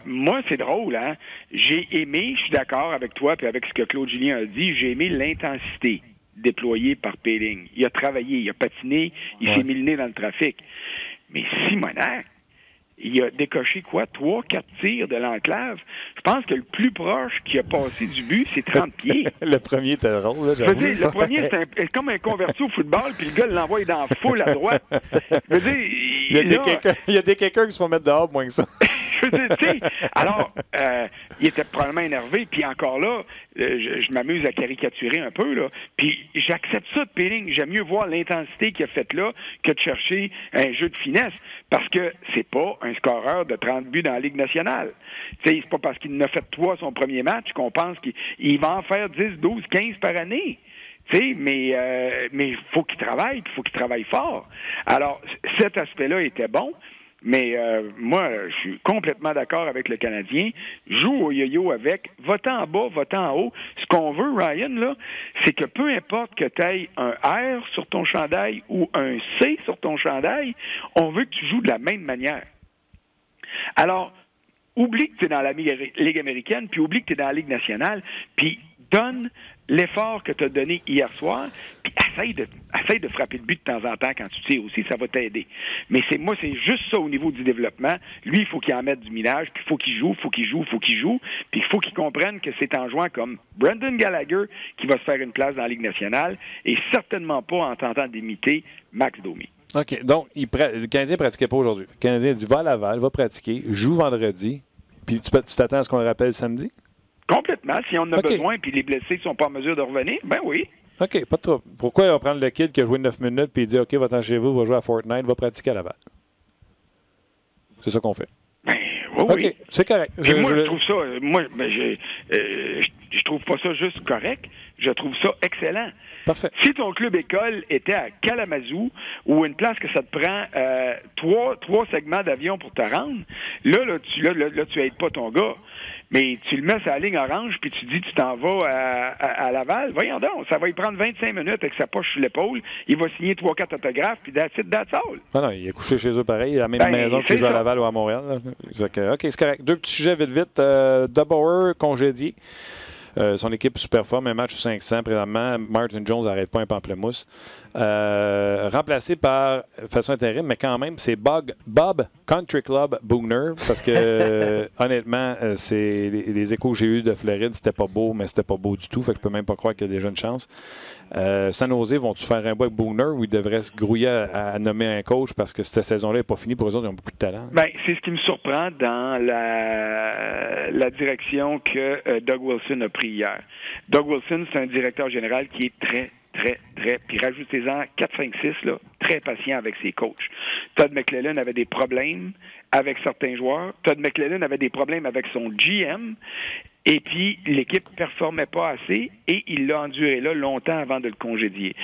Moi, c'est drôle, hein? J'ai aimé, je suis d'accord avec toi puis avec ce que Claude Julien a dit, j'ai aimé l'intensité déployée par Poehling. Il a travaillé, il a patiné, il s'est mis le nez dans le trafic. Mais Simonac, il a décoché 3-4 tirs de l'enclave. Je pense que le plus proche qui a passé du but, c'est 30 pieds.
Le premier était drôle, là, j'avoue.
Le premier, c'est comme un converti au football, puis le gars l'envoie dans la foule à droite. Je veux dire,
il y a des quelqu'un qui se font mettre dehors moins que ça.
Je veux dire, tu sais, alors, il était probablement énervé, puis encore là, je m'amuse à caricaturer un peu, là, puis j'accepte ça de Poehling. J'aime mieux voir l'intensité qu'il a faite là que de chercher un jeu de finesse, parce que c'est pas un scoreur de 30 buts dans la Ligue nationale. Tu sais, c'est pas parce qu'il en a fait 3 son premier match qu'on pense qu'il va en faire 10, 12, 15 par année. Tu sais, mais il faut qu'il travaille, puis il faut qu'il travaille fort. Alors, cet aspect-là était bon. Mais moi, je suis complètement d'accord avec le Canadien. Joue au yo-yo avec, va-t'en en bas, va-t'en en haut. Ce qu'on veut, Ryan, là, c'est que peu importe que tu aies un R sur ton chandail ou un C sur ton chandail, on veut que tu joues de la même manière. Alors, oublie que tu es dans la Ligue américaine, puis oublie que tu es dans la Ligue nationale, puis donne l'effort que tu as donné hier soir, puis essaye de frapper le but de temps en temps quand tu tires aussi, ça va t'aider. Mais c'est juste ça au niveau du développement. Lui, il faut qu'il en mette du minage, puis il faut qu'il joue, puis il faut qu'il comprenne que c'est en jouant comme Brendan Gallagher qui va se faire une place dans la Ligue nationale, et certainement pas en tentant d'imiter Max Domi.
OK, donc le Canadien ne pratiquait pas aujourd'hui. Le Canadien dit va à Laval, va pratiquer, joue vendredi, puis tu t'attends à ce qu'on le rappelle samedi?
Complètement. Si on en a besoin puis les blessés ne sont pas en mesure de revenir, ben oui.
OK, pas de trouble. Pourquoi il va prendre le kid qui a joué 9 minutes puis il dit OK, va-t'en chez vous, va jouer à Fortnite, va pratiquer à Laval? C'est ça qu'on fait.
Ben oui.
OK, c'est correct.
Je trouve ça. Moi, Je trouve pas ça juste correct, je trouve ça excellent.
Parfait.
Si ton club école était à Kalamazoo, ou une place que ça te prend trois segments d'avion pour te rendre, là, tu aides pas ton gars. Mais tu le mets sur la ligne orange, puis tu dis tu t'en vas à Laval. Voyons donc, ça va y prendre 25 minutes avec sa poche sur l'épaule. Il va signer 3-4 autographes, puis that's all.
Non, il est couché chez eux pareil, à la même maison qu'il joue à Laval ou à Montréal. OK, c'est correct. 2 petits sujets vite. DeBoer congédié. Son équipe super forme, un match 500 présentement. Martin Jones n'arrête pas un pamplemousse. Remplacé par, façon intérim, mais quand même, c'est Bob Country Club Booner. Parce que, honnêtement, c'est les échos que j'ai eus de Floride, c'était pas beau, mais c'était pas beau du tout. Fait que je peux même pas croire qu'il y a déjà une chance. San Jose, vont-tu faire un bois avec Booner ou ils devraient se grouiller à nommer un coach parce que cette saison-là n'est pas finie pour eux autres, ils ont beaucoup de talent?
Bien, c'est ce qui me surprend dans la direction que Doug Wilson a pris hier. Doug Wilson, c'est un directeur général qui est très, puis rajoutez-en 4, 5, 6, là, très patient avec ses coachs. Todd McClellan avait des problèmes avec certains joueurs. Todd McClellan avait des problèmes avec son GM. Et puis, l'équipe ne performait pas assez et il l'a enduré là longtemps avant de le congédier.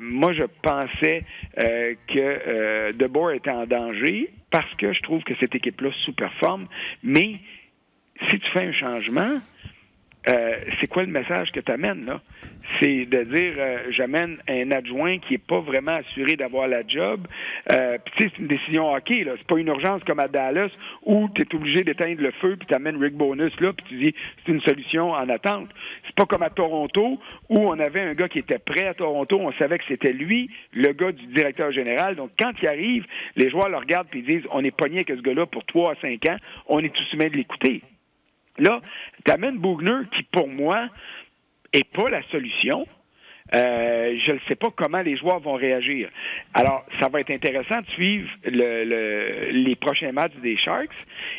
Moi, je pensais que DeBoer était en danger parce que je trouve que cette équipe-là sous-performe. Mais si tu fais un changement, c'est quoi le message que tu amènes, là? C'est de dire, j'amène un adjoint qui n'est pas vraiment assuré d'avoir la job. Puis tu sais, c'est une décision hockey, là. C'est pas une urgence comme à Dallas où tu es obligé d'éteindre le feu puis tu amènes Rick Bonus là puis tu dis, c'est une solution en attente. C'est pas comme à Toronto où on avait un gars qui était prêt à Toronto, on savait que c'était lui, le gars du directeur général. Donc, quand il arrive, les joueurs le regardent puis ils disent, on est pogné avec ce gars-là pour 3 à 5 ans, on est tous soumis de l'écouter. Là, tu amènes Booner qui, pour moi, n'est pas la solution. Je ne sais pas comment les joueurs vont réagir. Alors, ça va être intéressant de suivre les prochains matchs des Sharks.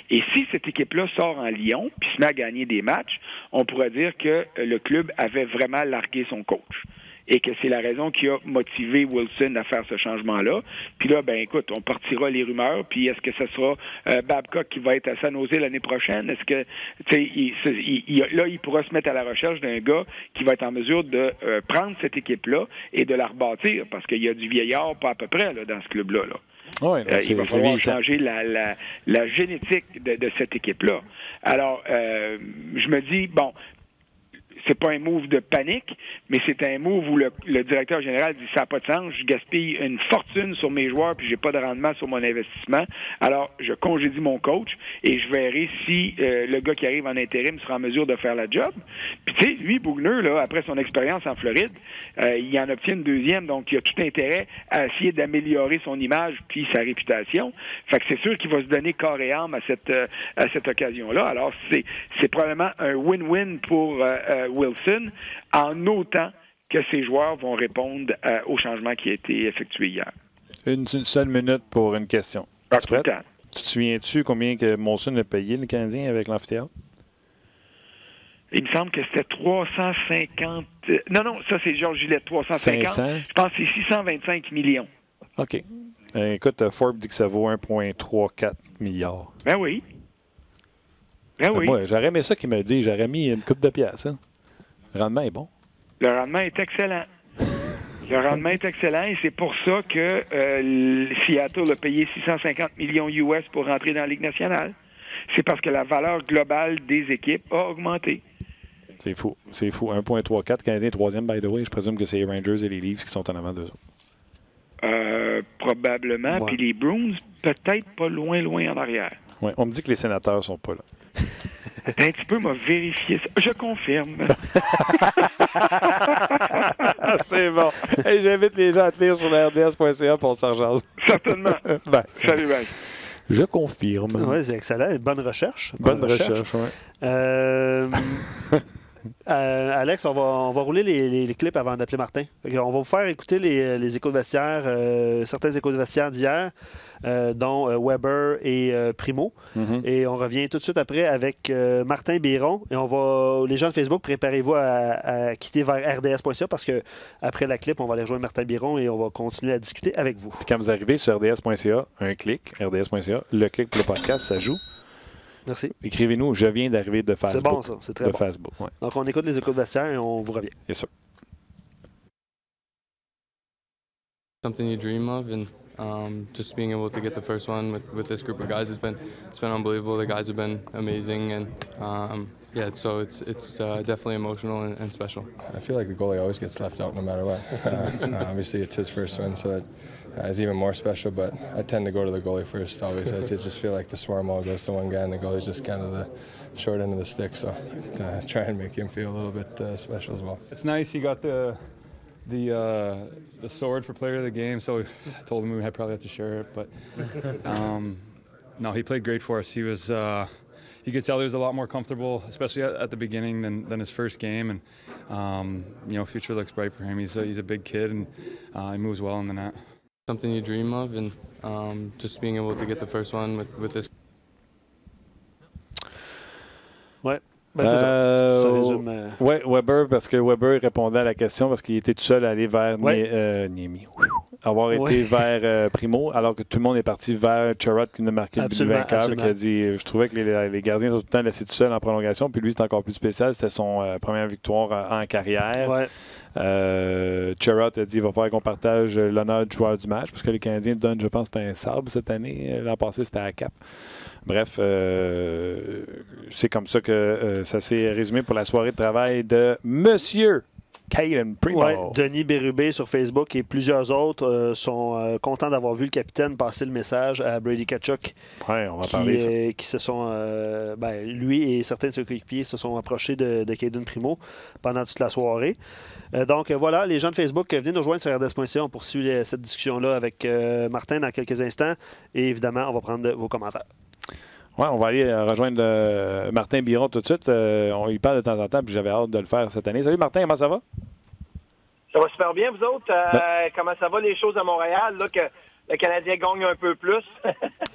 Et si cette équipe-là sort en Lyon puis se met à gagner des matchs, on pourrait dire que le club avait vraiment largué son coach. Et que c'est la raison qui a motivé Wilson à faire ce changement-là. Puis là, ben écoute, on partira les rumeurs. Puis est-ce que ce sera Babcock qui va être à San Jose l'année prochaine? Est-ce que, tu sais, là, il pourra se mettre à la recherche d'un gars qui va être en mesure de prendre cette équipe-là et de la rebâtir? Parce qu'il y a du vieillard pas à peu près là, dans ce club-là. Là.
Oui,
il va falloir changer la génétique de cette équipe-là. Alors, je me dis, bon, c'est pas un move de panique, mais c'est un move où le directeur général dit ça n'a pas de sens, je gaspille une fortune sur mes joueurs puis j'ai pas de rendement sur mon investissement. Alors, je congédie mon coach et je verrai si le gars qui arrive en intérim sera en mesure de faire la job. Puis tu sais, lui, Boughner, là, après son expérience en Floride, il en obtient une deuxième, donc il a tout intérêt à essayer d'améliorer son image puis sa réputation. Fait que c'est sûr qu'il va se donner corps et âme à cette occasion-là. Alors, c'est probablement un win-win pour Wilson, en autant que ses joueurs vont répondre au changement qui a été effectué hier.
Une seule minute pour une question.
Pas tout le temps.
Tu te souviens-tu combien que Molson a payé, le Canadien, avec l'amphithéâtre?
Il me semble que c'était 350... Non, ça c'est Georges Gillette, 350. 500? Je pense que c'est 625 millions.
OK. Écoute, Forbes dit que ça vaut 1,34 milliard.
Ben oui. Ben oui.
Moi, j'aurais aimé ça qu'il me dit. J'aurais mis une coupe de pièces. Hein? Le rendement est bon.
Le rendement est excellent. Le rendement est excellent et c'est pour ça que Seattle a payé 650 millions US pour rentrer dans la Ligue nationale. C'est parce que la valeur globale des équipes a augmenté.
C'est fou. C'est fou. 1,34. Canadien 3e, by the way. Je présume que c'est les Rangers et les Leafs qui sont en avant d'eux autres.
Probablement. Puis les Bruins, peut-être pas loin en arrière.
Ouais. On me dit que les Sénateurs sont pas là.
Attends un petit peu, m'a vérifié ça. Je confirme.
C'est bon. Hey, j'invite les gens à te lire sur la RDS.ca pour s'en jaser.
Certainement.
Ben,
salut, bye.
Je confirme.
Oui, c'est excellent. Bonne recherche.
Bonne recherche, oui.
Alex, on va rouler les clips avant d'appeler Martin. On va vous faire écouter les échos de vestiaire, certains échos de vestiaire d'hier, dont Weber et Primo. Et on revient tout de suite après avec Martin Biron. Et les gens de Facebook, préparez-vous à quitter vers rds.ca parce que après la clip, on va aller rejoindre Martin Biron et on va continuer à discuter avec vous.
Puis quand vous arrivez sur rds.ca, un clic, rds.ca, le clic pour le podcast, ça joue.
Merci.
Écrivez-nous. Je viens d'arriver de Facebook.
C'est bon, ça. C'est très bon.
Facebook, ouais.
Donc, on écoute les échos de vestiaire et on vous revient.
Yes, sir.
Something you dream of, and just being able to get the first one with this group of guys it's been unbelievable. The guys have been amazing, and yeah, it's definitely emotional and special.
I feel like the goalie always gets left out no matter what. Obviously, it's his first win, so it's even more special. But I tend to go to the goalie first always. I just feel like the swarm all goes to one guy, and the goalie's just kind of the short end of the stick. So try and make him feel a little bit special as well.
It's nice he got the sword for player of the game, so I told him we had probably have to share it. But no, he played great for us. He was you could tell he was a lot more comfortable, especially at the beginning than his first game. And you know, future looks bright for him. He's a big kid, and he moves well in the net.
Something you dream of, and just being able to get the first one with this.
Ouais. Ben, c'est ça résume.
Oui, Weber, parce que Weber répondait à la question parce qu'il était tout seul à aller vers Niemi. Avoir été vers Primo, alors que tout le monde est parti vers Chariot qui nous a marqué le but vainqueur. Qui a dit, je trouvais que les gardiens sont tout le temps laissés tout seuls en prolongation. Puis lui, c'est encore plus spécial. C'était son première victoire en carrière.
Ouais.
Chariot a dit il va falloir qu'on partage l'honneur du joueur du match parce que les Canadiens donnent, je pense, un sabre cette année. L'an passé, c'était à Cap. Bref, c'est comme ça que ça s'est résumé pour la soirée de travail de Monsieur Cayden Primo.
Ouais, Denis Bérubé sur Facebook et plusieurs autres sont contents d'avoir vu le capitaine passer le message à Brady Tkachuk.
Oui, on va parler
qui se sont, lui et certains de ses coéquipiers se sont approchés de Cayden Primo pendant toute la soirée. Donc voilà, les gens de Facebook, venez nous rejoindre sur RDS.ca. On poursuit cette discussion-là avec Martin dans quelques instants. Et évidemment, on va prendre vos commentaires.
Oui, on va aller rejoindre Martin Biron tout de suite. On y parle de temps en temps, puis j'avais hâte de le faire cette année. Salut Martin, comment ça va?
Ça va super bien, vous autres? Comment ça va les choses à Montréal, là, que le Canadien gagne un peu plus?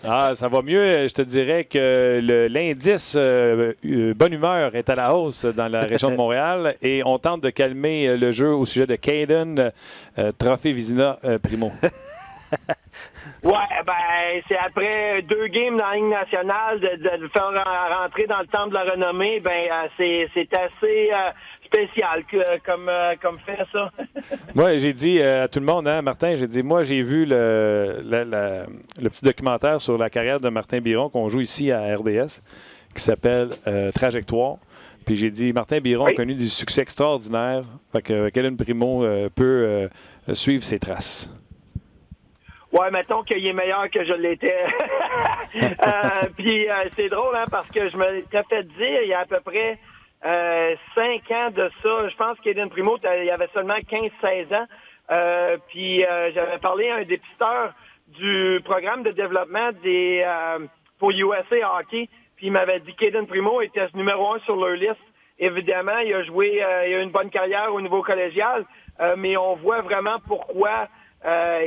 Ça va mieux. Je te dirais que l'indice bonne humeur est à la hausse dans la région de Montréal et on tente de calmer le jeu au sujet de Cayden, Trophée Vizina Primo.
Ouais, ben, c'est après 2 games dans la Ligue nationale de le faire rentrer dans le temple de la renommée, ben, c'est assez spécial comme fait, ça.
Moi, j'ai dit à tout le monde, hein, Martin, j'ai dit, moi, j'ai vu le petit documentaire sur la carrière de Martin Biron qu'on joue ici à RDS, qui s'appelle Trajectoire. Puis j'ai dit, Martin Biron a connu du succès extraordinaire, fait que Cayden Primo peut suivre ses traces.
Ouais, mettons qu'il est meilleur que je l'étais. Puis c'est drôle, hein, parce que je me t'ai fait dire, il y a à peu près 5 ans de ça, je pense que Cayden Primo, il avait seulement 15-16 ans. Puis j'avais parlé à un dépisteur du programme de développement pour USA Hockey. Puis il m'avait dit que Cayden Primo était numéro 1 sur leur liste. Évidemment, il a joué, il a eu une bonne carrière au niveau collégial, mais on voit vraiment pourquoi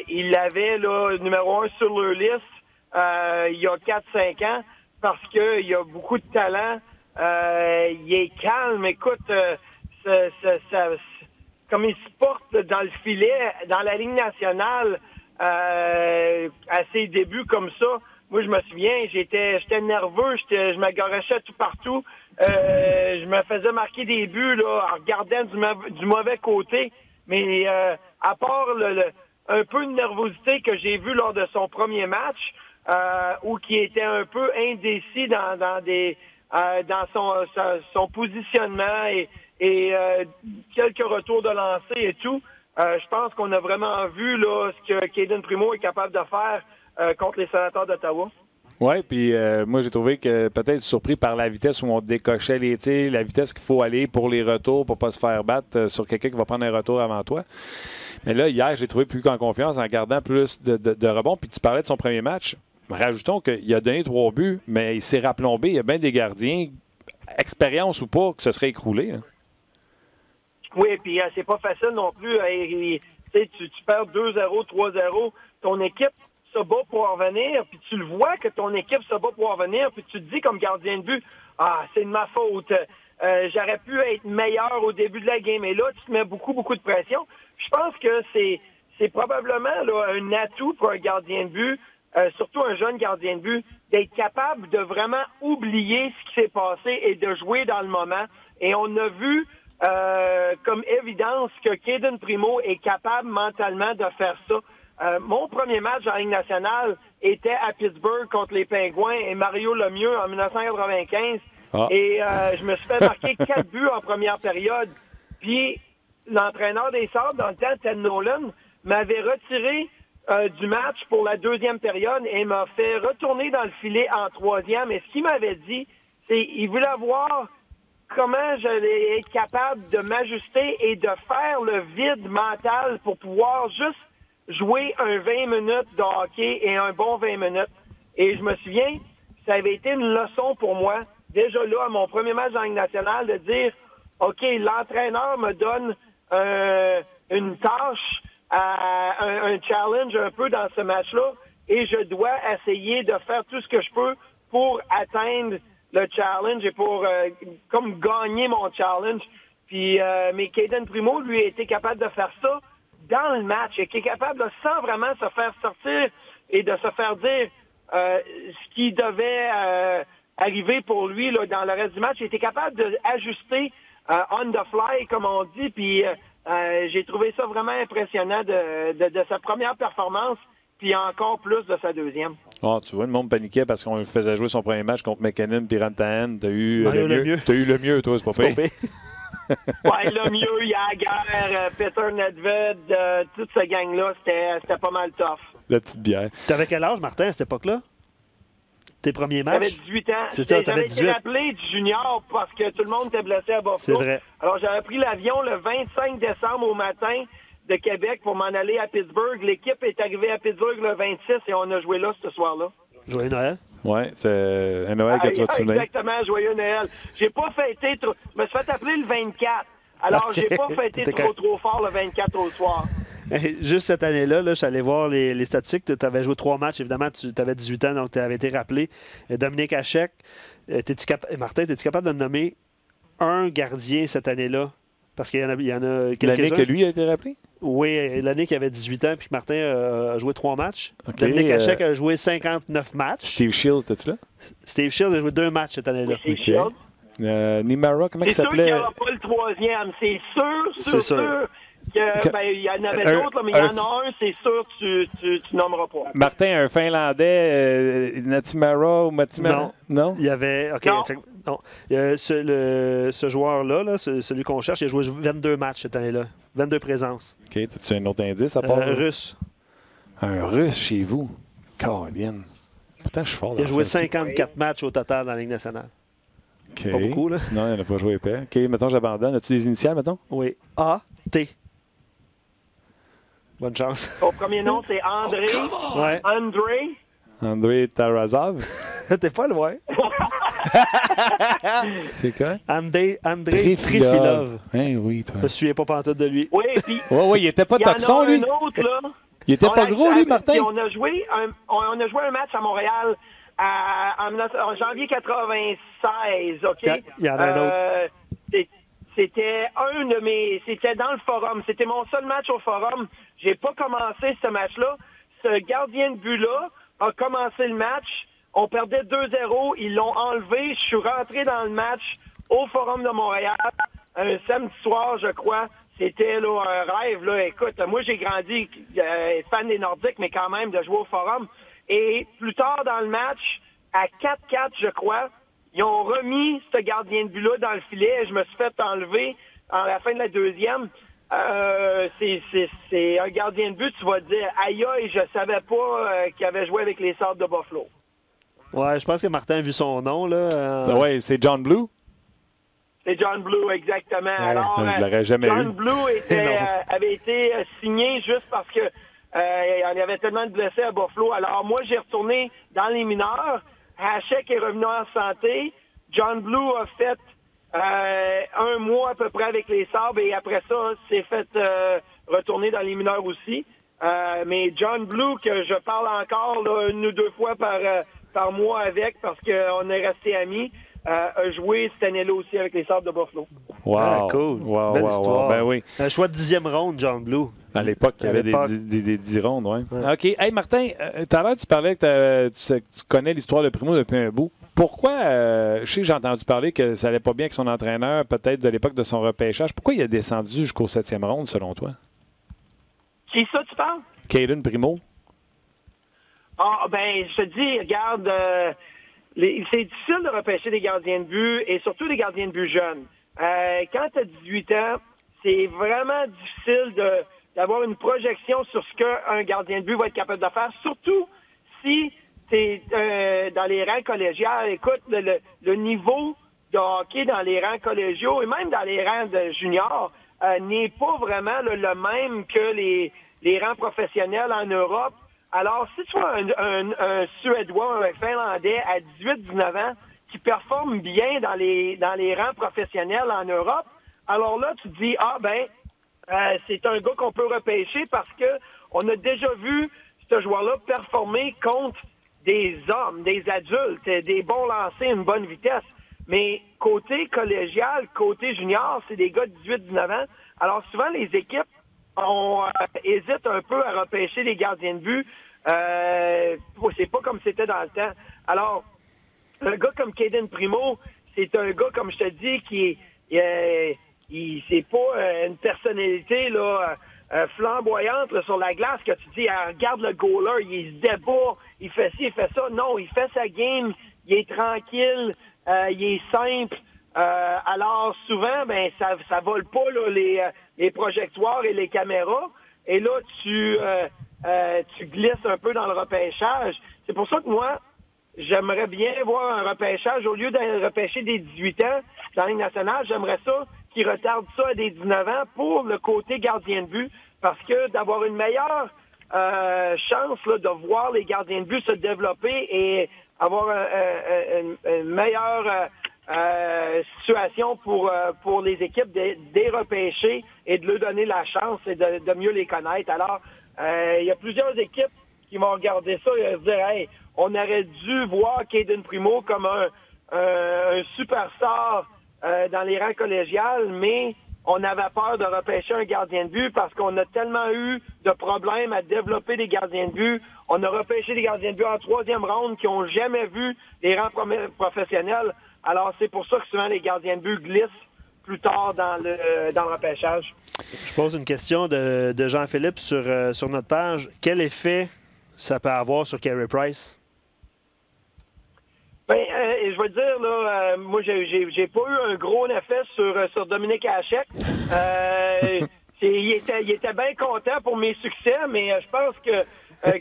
il l'avait là, numéro 1 sur leur liste il y a 4-5 ans, parce qu'il a beaucoup de talent. Il est calme. Écoute, comme il se porte dans le filet, dans la Ligue nationale, à ses débuts comme ça, moi, je me souviens, j'étais nerveux, je me garochais tout partout. Je me faisais marquer des buts là, en regardant du mauvais côté. Mais à part un peu de nervosité que j'ai vu lors de son premier match, où qui était un peu indécis dans son positionnement et quelques retours de lancer et tout, je pense qu'on a vraiment vu là, ce que Cayden Primo est capable de faire contre les Sénateurs d'Ottawa.
Oui, puis moi, j'ai trouvé que peut-être surpris par la vitesse où on décochait les tirs, la vitesse qu'il faut aller pour les retours pour ne pas se faire battre sur quelqu'un qui va prendre un retour avant toi. Mais là, hier, j'ai trouvé plus qu'en confiance en gardant plus de rebonds. Puis tu parlais de son premier match. Rajoutons qu'il a donné 3 buts, mais il s'est raplombé. Il y a bien des gardiens, expérience ou pas, que ce serait écroulé. Hein.
Oui, puis c'est pas facile non plus. Tu perds 2-0, 3-0. Ton équipe se bat pour en revenir, puis tu le vois que ton équipe se bat pour en revenir, puis tu te dis comme gardien de but, c'est de ma faute. J'aurais pu être meilleur au début de la game. Et là, tu te mets beaucoup de pression. Je pense que c'est probablement là, un atout pour un gardien de but surtout un jeune gardien de but, d'être capable de vraiment oublier ce qui s'est passé et de jouer dans le moment. Et on a vu comme évidence que Cayden Primeau est capable mentalement de faire ça. Mon premier match en Ligue nationale était à Pittsburgh contre les Pingouins et Mario Lemieux en 1995. Et je me suis fait marquer 4 buts en première période. Puis l'entraîneur des Sabres, dans le temps, Ted Nolan, m'avait retiré du match pour la deuxième période et m'a fait retourner dans le filet en troisième. Et ce qu'il m'avait dit, c'est qu'il voulait voir comment j'allais être capable de m'ajuster et de faire le vide mental pour pouvoir juste jouer un 20 minutes de hockey et un bon 20 minutes. Et je me souviens, ça avait été une leçon pour moi, déjà là, à mon premier match en Ligue nationale, de dire, OK, l'entraîneur me donne une tâche, un challenge un peu dans ce match-là, et je dois essayer de faire tout ce que je peux pour atteindre le challenge et pour comme gagner mon challenge. Puis mais Cayden Primeau, lui, a été capable de faire ça dans le match, et qui est capable de, sans vraiment se faire sortir et de se faire dire ce qui devait arriver pour lui là, dans le reste du match. Il était capable d'ajuster on the fly, comme on dit, puis j'ai trouvé ça vraiment impressionnant de sa première performance, puis encore plus de sa deuxième.
Oh, tu vois, le monde paniquait parce qu'on faisait jouer son premier match contre McKinnon puis Rantanen. T'as eu
le mieux.
T'as eu le mieux, toi, c'est pas pire.
Ouais, le mieux, Yager, Peter Nedved, toute cette gang-là, c'était pas mal tough.
La petite bière.
T'avais quel âge, Martin, à cette époque-là? Tes premiers matchs?
J'avais 18 ans. J'avais été appelé du junior parce que tout le monde était blessé à Buffalo.
C'est vrai.
Alors, j'avais pris l'avion le 25 décembre au matin de Québec pour m'en aller à Pittsburgh. L'équipe est arrivée à Pittsburgh le 26 et on a joué là ce soir-là.
Joyeux Noël.
Oui, c'est un Noël que tu vas te souvenir.
Exactement, joyeux Noël. J'ai pas fêté trop. Je me suis fait appeler le 24. Alors, j'ai pas fêté trop fort le 24 au soir.
Juste cette année-là, je suis allé voir les statistiques. Tu avais joué 3 matchs. Évidemment, tu avais 18 ans, donc tu avais été rappelé. Dominique Hachek, Martin, es-tu capable de nommer un gardien cette année-là? Parce qu'il y en a quelques-uns.
L'année que lui a été rappelé?
Oui, l'année qu'il avait 18 ans, puis Martin a joué 3 matchs.
Okay,
Dominique Hachek a joué 59 matchs.
Steve Shields, étais-tu là?
Steve Shields a joué 2 matchs cette année-là.
Oui, Steve Shields.
Nimara, comment il s'appelait?
C'est sûr qu'il n'y aura pas le troisième. C'est sûr. Il y en avait d'autres, mais il y en a un, c'est sûr que tu nommeras pas.
Martin, un Finlandais, Natimara ou Matimara?
Non. Il y avait. OK, non. Ce joueur-là, celui qu'on cherche, il a joué 22 matchs cette année-là. 22 présences.
OK, as-tu un autre indice à part?
Russe.
Un Russe chez vous? Caroline. Pourtant, je suis fort.
Il a joué 54 matchs au total dans la Ligue nationale.
OK.
Pas beaucoup, là.
Non, il n'a pas joué épais. OK, mettons, j'abandonne. As-tu des initiales, mettons?
Oui. A-T. Bonne chance.
Son premier nom, c'est André.
Ouais.
André Tarasov.
T'es pas loin.
C'est quoi?
André Trifilov.
Hein, oui, toi.
Je me souviens pas pantoute de lui.
Oui, puis.
Oui, il était pas toxon, lui.
Il y en a un autre, là.
Il était pas gros, lui, Martin.
On a joué un match à Montréal en janvier 96, OK?
Il y en a un autre.
C'était dans le Forum. C'était mon seul match au Forum. J'ai pas commencé ce match-là. Ce gardien de but-là a commencé le match. On perdait 2-0. Ils l'ont enlevé. Je suis rentré dans le match au Forum de Montréal un samedi soir, je crois. C'était là, un rêve. Là. Écoute, moi, j'ai grandi fan des Nordiques, mais quand même de jouer au Forum. Et plus tard dans le match, à 4-4, je crois, ils ont remis ce gardien de but-là dans le filet. Je me suis fait enlever à la fin de la deuxième. C'est un gardien de but, tu vas te dire, aïe, je savais pas qu'il avait joué avec les Sabres de Buffalo.
Ouais, je pense que Martin a vu son nom, là.
Ouais, c'est John Blue.
C'est John Blue, exactement.
Ouais,
alors,
je l'aurais jamais
John
eu.
Blue avait été signé juste parce que il y avait tellement de blessés à Buffalo. Alors, moi, j'ai retourné dans les mineurs. Hachek est revenu en santé. John Blue a fait 1 mois à peu près avec les Sabres et après ça, s'est fait retourner dans les mineurs aussi. Mais John Blue, que je parle encore là, 1 ou 2 fois par par mois avec parce qu'on est resté amis. A joué cette année-là aussi avec les Sabres de Buffalo.
Wow!
Ah, cool.
Wow,
Belle
wow,
histoire.
Ben oui.
Un choix de 10e ronde, John Blue.
À l'époque, il y avait des 10 rondes, oui. Ouais. OK. Hey, Martin, tout à l'heure, tu parlais que tu connais l'histoire de Primo depuis un bout. Pourquoi, je sais que j'ai entendu parler que ça allait pas bien avec son entraîneur, peut-être de l'époque de son repêchage. Pourquoi il a descendu jusqu'au 7e ronde, selon toi?
Qui ça, tu parles?
Caden Primo.
Ah, ben, je te dis, regarde, c'est difficile de repêcher des gardiens de but et surtout des gardiens de but jeunes. Quand tu as 18 ans, c'est vraiment difficile d'avoir une projection sur ce qu'un gardien de but va être capable de faire, surtout si tu es dans les rangs collégiales. Écoute, le niveau de hockey dans les rangs collégiaux et même dans les rangs de juniors n'est pas vraiment le même que les rangs professionnels en Europe. Alors, si tu as un Suédois, un Finlandais à 18-19 ans qui performe bien dans les rangs professionnels en Europe, alors là, tu te dis, c'est un gars qu'on peut repêcher parce que on a déjà vu ce joueur-là performer contre des hommes, des adultes, des bons lancers, une bonne vitesse. Mais côté collégial, côté junior, c'est des gars de 18-19 ans. Alors, souvent, les équipes hésite un peu à repêcher les gardiens de but. C'est pas comme c'était dans le temps. Alors, un gars comme Caden Primo, c'est un gars, comme je te dis, qui c'est pas une personnalité là flamboyante là, sur la glace que tu dis, regarde le goaler, il se débat, il fait ci, il fait ça. Non, il fait sa game, il est tranquille, il est simple. Alors souvent, ben ça vole pas là, les projectoires et les caméras. Et là, tu glisses un peu dans le repêchage. C'est pour ça que moi, j'aimerais bien voir un repêchage. Au lieu de repêcher des 18 ans dans la Ligue nationale, j'aimerais ça qu'ils retardent ça à des 19 ans pour le côté gardien de but. Parce que d'avoir une meilleure chance là, de voir les gardiens de but se développer et avoir une meilleure situation pour les équipes de repêcher et de leur donner la chance et de mieux les connaître. Alors, il y a plusieurs équipes qui vont regarder ça et se dire, hey, on aurait dû voir Caden Primo comme un superstar dans les rangs collégiales, mais on avait peur de repêcher un gardien de but parce qu'on a tellement eu de problèmes à développer des gardiens de but. On a repêché des gardiens de but en 3e ronde qui n'ont jamais vu les rangs professionnels. Alors, c'est pour ça que souvent les gardiens de but glissent plus tard dans le repêchage.
Je pose une question de Jean-Philippe sur notre page. Quel effet ça peut avoir sur Carey Price?
Ben, je veux dire, là, moi, j'ai pas eu un gros effet sur Dominique Hachek. Il était bien content pour mes succès, mais je pense que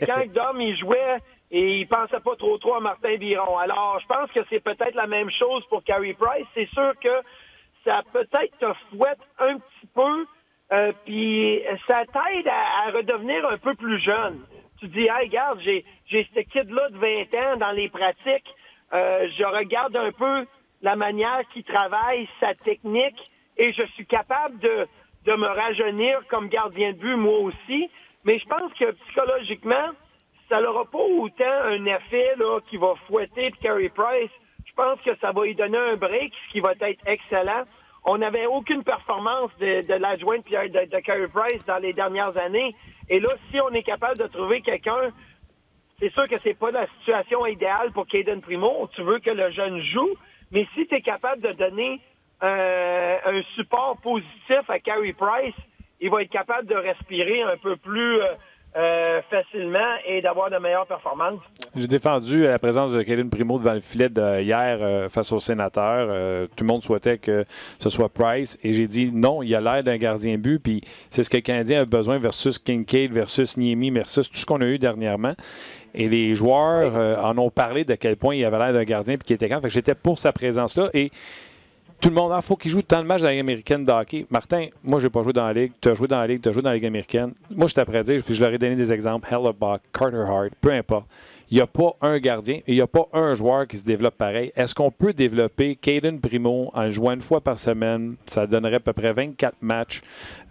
quand Dom, il jouait, et il pensait pas trop à Martin Biron. Alors, je pense que c'est peut-être la même chose pour Carey Price. C'est sûr que ça peut-être te fouette un petit peu, puis ça t'aide à redevenir un peu plus jeune. Tu dis, hey, regarde, j'ai ce kid-là de 20 ans dans les pratiques. Je regarde un peu la manière qu'il travaille, sa technique, et je suis capable de me rajeunir comme gardien de but, moi aussi. Mais je pense que psychologiquement, ça n'aura pas autant un effet là, qui va fouetter Carey Price. Je pense que ça va lui donner un break, ce qui va être excellent. On n'avait aucune performance de l'adjoint de Carey Price dans les dernières années. Et là, si on est capable de trouver quelqu'un, c'est sûr que c'est pas la situation idéale pour Caden Primo. Tu veux que le jeune joue, mais si tu es capable de donner un support positif à Carey Price, il va être capable de respirer un peu plus facilement et d'avoir de meilleures performances.
J'ai défendu la présence de Caden Primo devant le filet hier face aux Sénateurs. Tout le monde souhaitait que ce soit Price. Et j'ai dit non, il a l'air d'un gardien de but. Puis c'est ce que le Canadien a besoin versus Kincaid, versus Niemi, versus tout ce qu'on a eu dernièrement. Et les joueurs en ont parlé de quel point il avait l'air d'un gardien puis qu'il était quand. Fait que j'étais pour sa présence-là. Et tout le monde, il faut qu'il joue tant de matchs dans la Ligue américaine de hockey. Martin, moi, je n'ai pas joué dans la Ligue. Tu as joué dans la Ligue, tu as joué dans la Ligue américaine. Moi, je t'ai prêt à dire, puis je leur ai donné des exemples. Hellebuck, Carter Hart, peu importe. il n'y a pas un gardien et il n'y a pas un joueur qui se développe pareil. Est-ce qu'on peut développer Cayden Primo en jouant une fois par semaine? Ça donnerait à peu près 24 matchs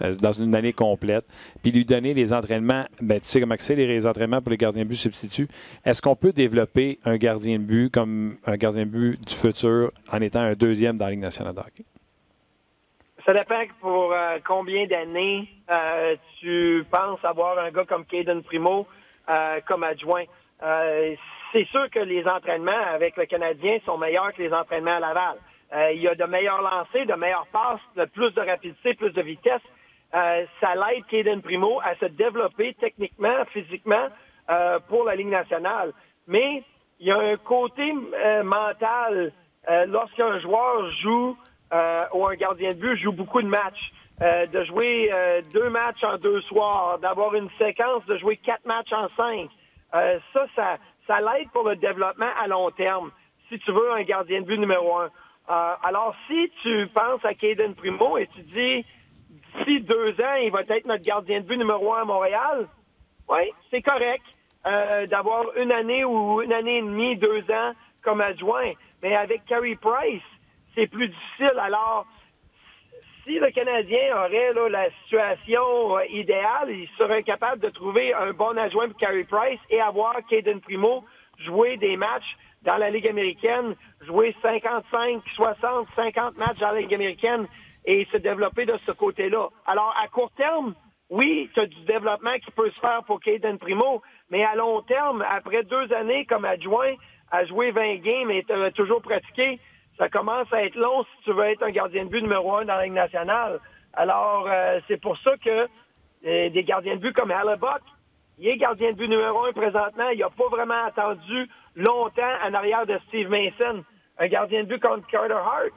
dans une année complète. Puis lui donner les entraînements, ben, tu sais comment c'est les entraînements pour les gardiens de but substituts. Est-ce qu'on peut développer un gardien de but comme un gardien de but du futur en étant un deuxième dans la Ligue nationale de hockey?
Ça dépend pour combien d'années tu penses avoir un gars comme Cayden Primo comme adjoint. C'est sûr que les entraînements avec le Canadien sont meilleurs que les entraînements à Laval. Il y a de meilleurs lancers, de meilleures passes, de plus de rapidité, plus de vitesse. Ça l'aide Cayden Primo à se développer techniquement, physiquement pour la Ligue nationale. Mais il y a un côté mental lorsqu'un joueur joue ou un gardien de but joue beaucoup de matchs. De jouer 2 matchs en 2 soirs, d'avoir une séquence de jouer 4 matchs en 5. Ça l'aide pour le développement à long terme, si tu veux un gardien de but numéro 1. Alors, si tu penses à Cayden Primo et tu dis, d'ici 2 ans, il va être notre gardien de but numéro 1 à Montréal, oui, c'est correct d'avoir une année ou une année et demie, 2 ans comme adjoint. Mais avec Carey Price, c'est plus difficile. Alors, si le Canadien aurait là, la situation idéale, il serait capable de trouver un bon adjoint pour Carey Price et avoir Cayden Primo jouer des matchs dans la Ligue américaine, jouer 55, 60, 50 matchs dans la Ligue américaine et se développer de ce côté-là. Alors, à court terme, oui, tu as du développement qui peut se faire pour Cayden Primo, mais à long terme, après 2 années comme adjoint, à jouer 20 games et toujours pratiquer, ça commence à être long si tu veux être un gardien de but numéro 1 dans la Ligue nationale. Alors, c'est pour ça que des gardiens de but comme Hellebuyck, il est gardien de but numéro 1 présentement. Il n'a pas vraiment attendu longtemps en arrière de Steve Mason, un gardien de but contre Carter Hart.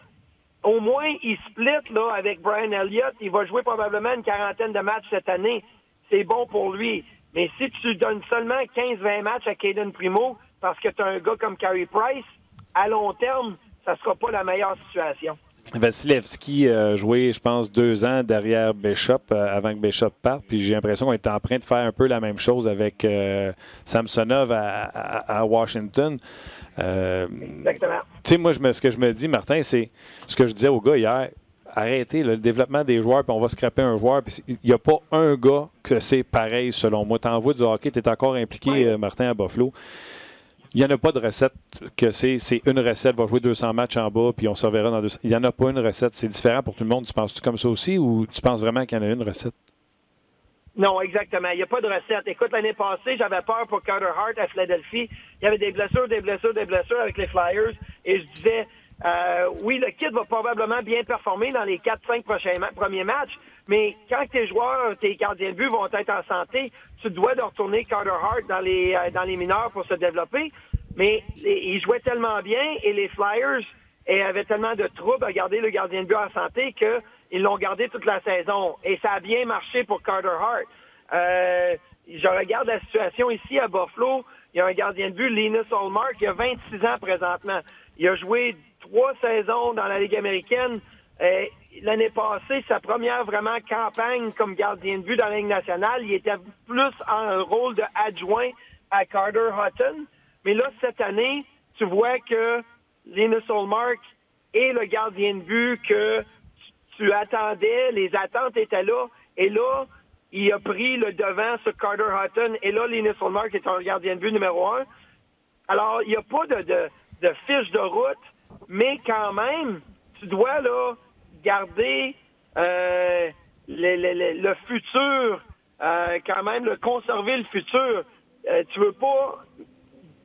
Au moins, il split là, avec Brian Elliott. Il va jouer probablement une 40aine de matchs cette année. C'est bon pour lui. Mais si tu donnes seulement 15-20 matchs à Cayden Primo parce que tu as un gars comme Carey Price, à long terme, ça ne sera pas la meilleure situation.
Vasilevski a joué, je pense, 2 ans derrière Bishop avant que Bishop parte. Puis j'ai l'impression qu'on est en train de faire un peu la même chose avec Samsonov à Washington.
Exactement.
Tu sais, moi, ce que je me dis, Martin, c'est ce que je disais aux gars hier. Arrêtez le développement des joueurs, puis on va scraper un joueur. Il n'y a pas un gars que c'est pareil, selon moi. Tu en vois du hockey, tu es encore impliqué, oui. Martin, à Buffalo. Il n'y en a pas de recette que c'est une recette, va jouer 200 matchs en bas, puis on se reverra dans 200. Il n'y en a pas une recette. C'est différent pour tout le monde. Tu penses-tu comme ça aussi ou tu penses vraiment qu'il y en a une recette?
Non, exactement. Il n'y a pas de recette. Écoute, l'année passée, j'avais peur pour Carter Hart à Philadelphie. Il y avait des blessures avec les Flyers. Et je disais, oui, le kid va probablement bien performer dans les 4-5 premiers matchs, mais quand tes joueurs, tes gardiens de but vont être en santé, tu dois de retourner Carter Hart dans les mineurs pour se développer. Mais il jouait tellement bien et les Flyers avaient tellement de troubles à garder le gardien de but en santé qu'ils l'ont gardé toute la saison. Et ça a bien marché pour Carter Hart. Je regarde la situation ici à Buffalo. Il y a un gardien de but, Linus Ullmark, qui a 26 ans présentement. Il a joué 3 saisons dans la Ligue américaine. L'année passée, sa première vraiment campagne comme gardien de but dans la Ligue nationale, il était plus en rôle d'adjoint à Carter Hutton. Mais là, cette année, tu vois que Linus Ullmark est le gardien de but que tu attendais, les attentes étaient là, et là, il a pris le devant sur Carter Hutton, et là, Linus Ullmark est un gardien de but numéro 1. Alors, il n'y a pas de fiche de route, mais quand même, tu dois là garder le futur, quand même, conserver le futur. Tu veux pas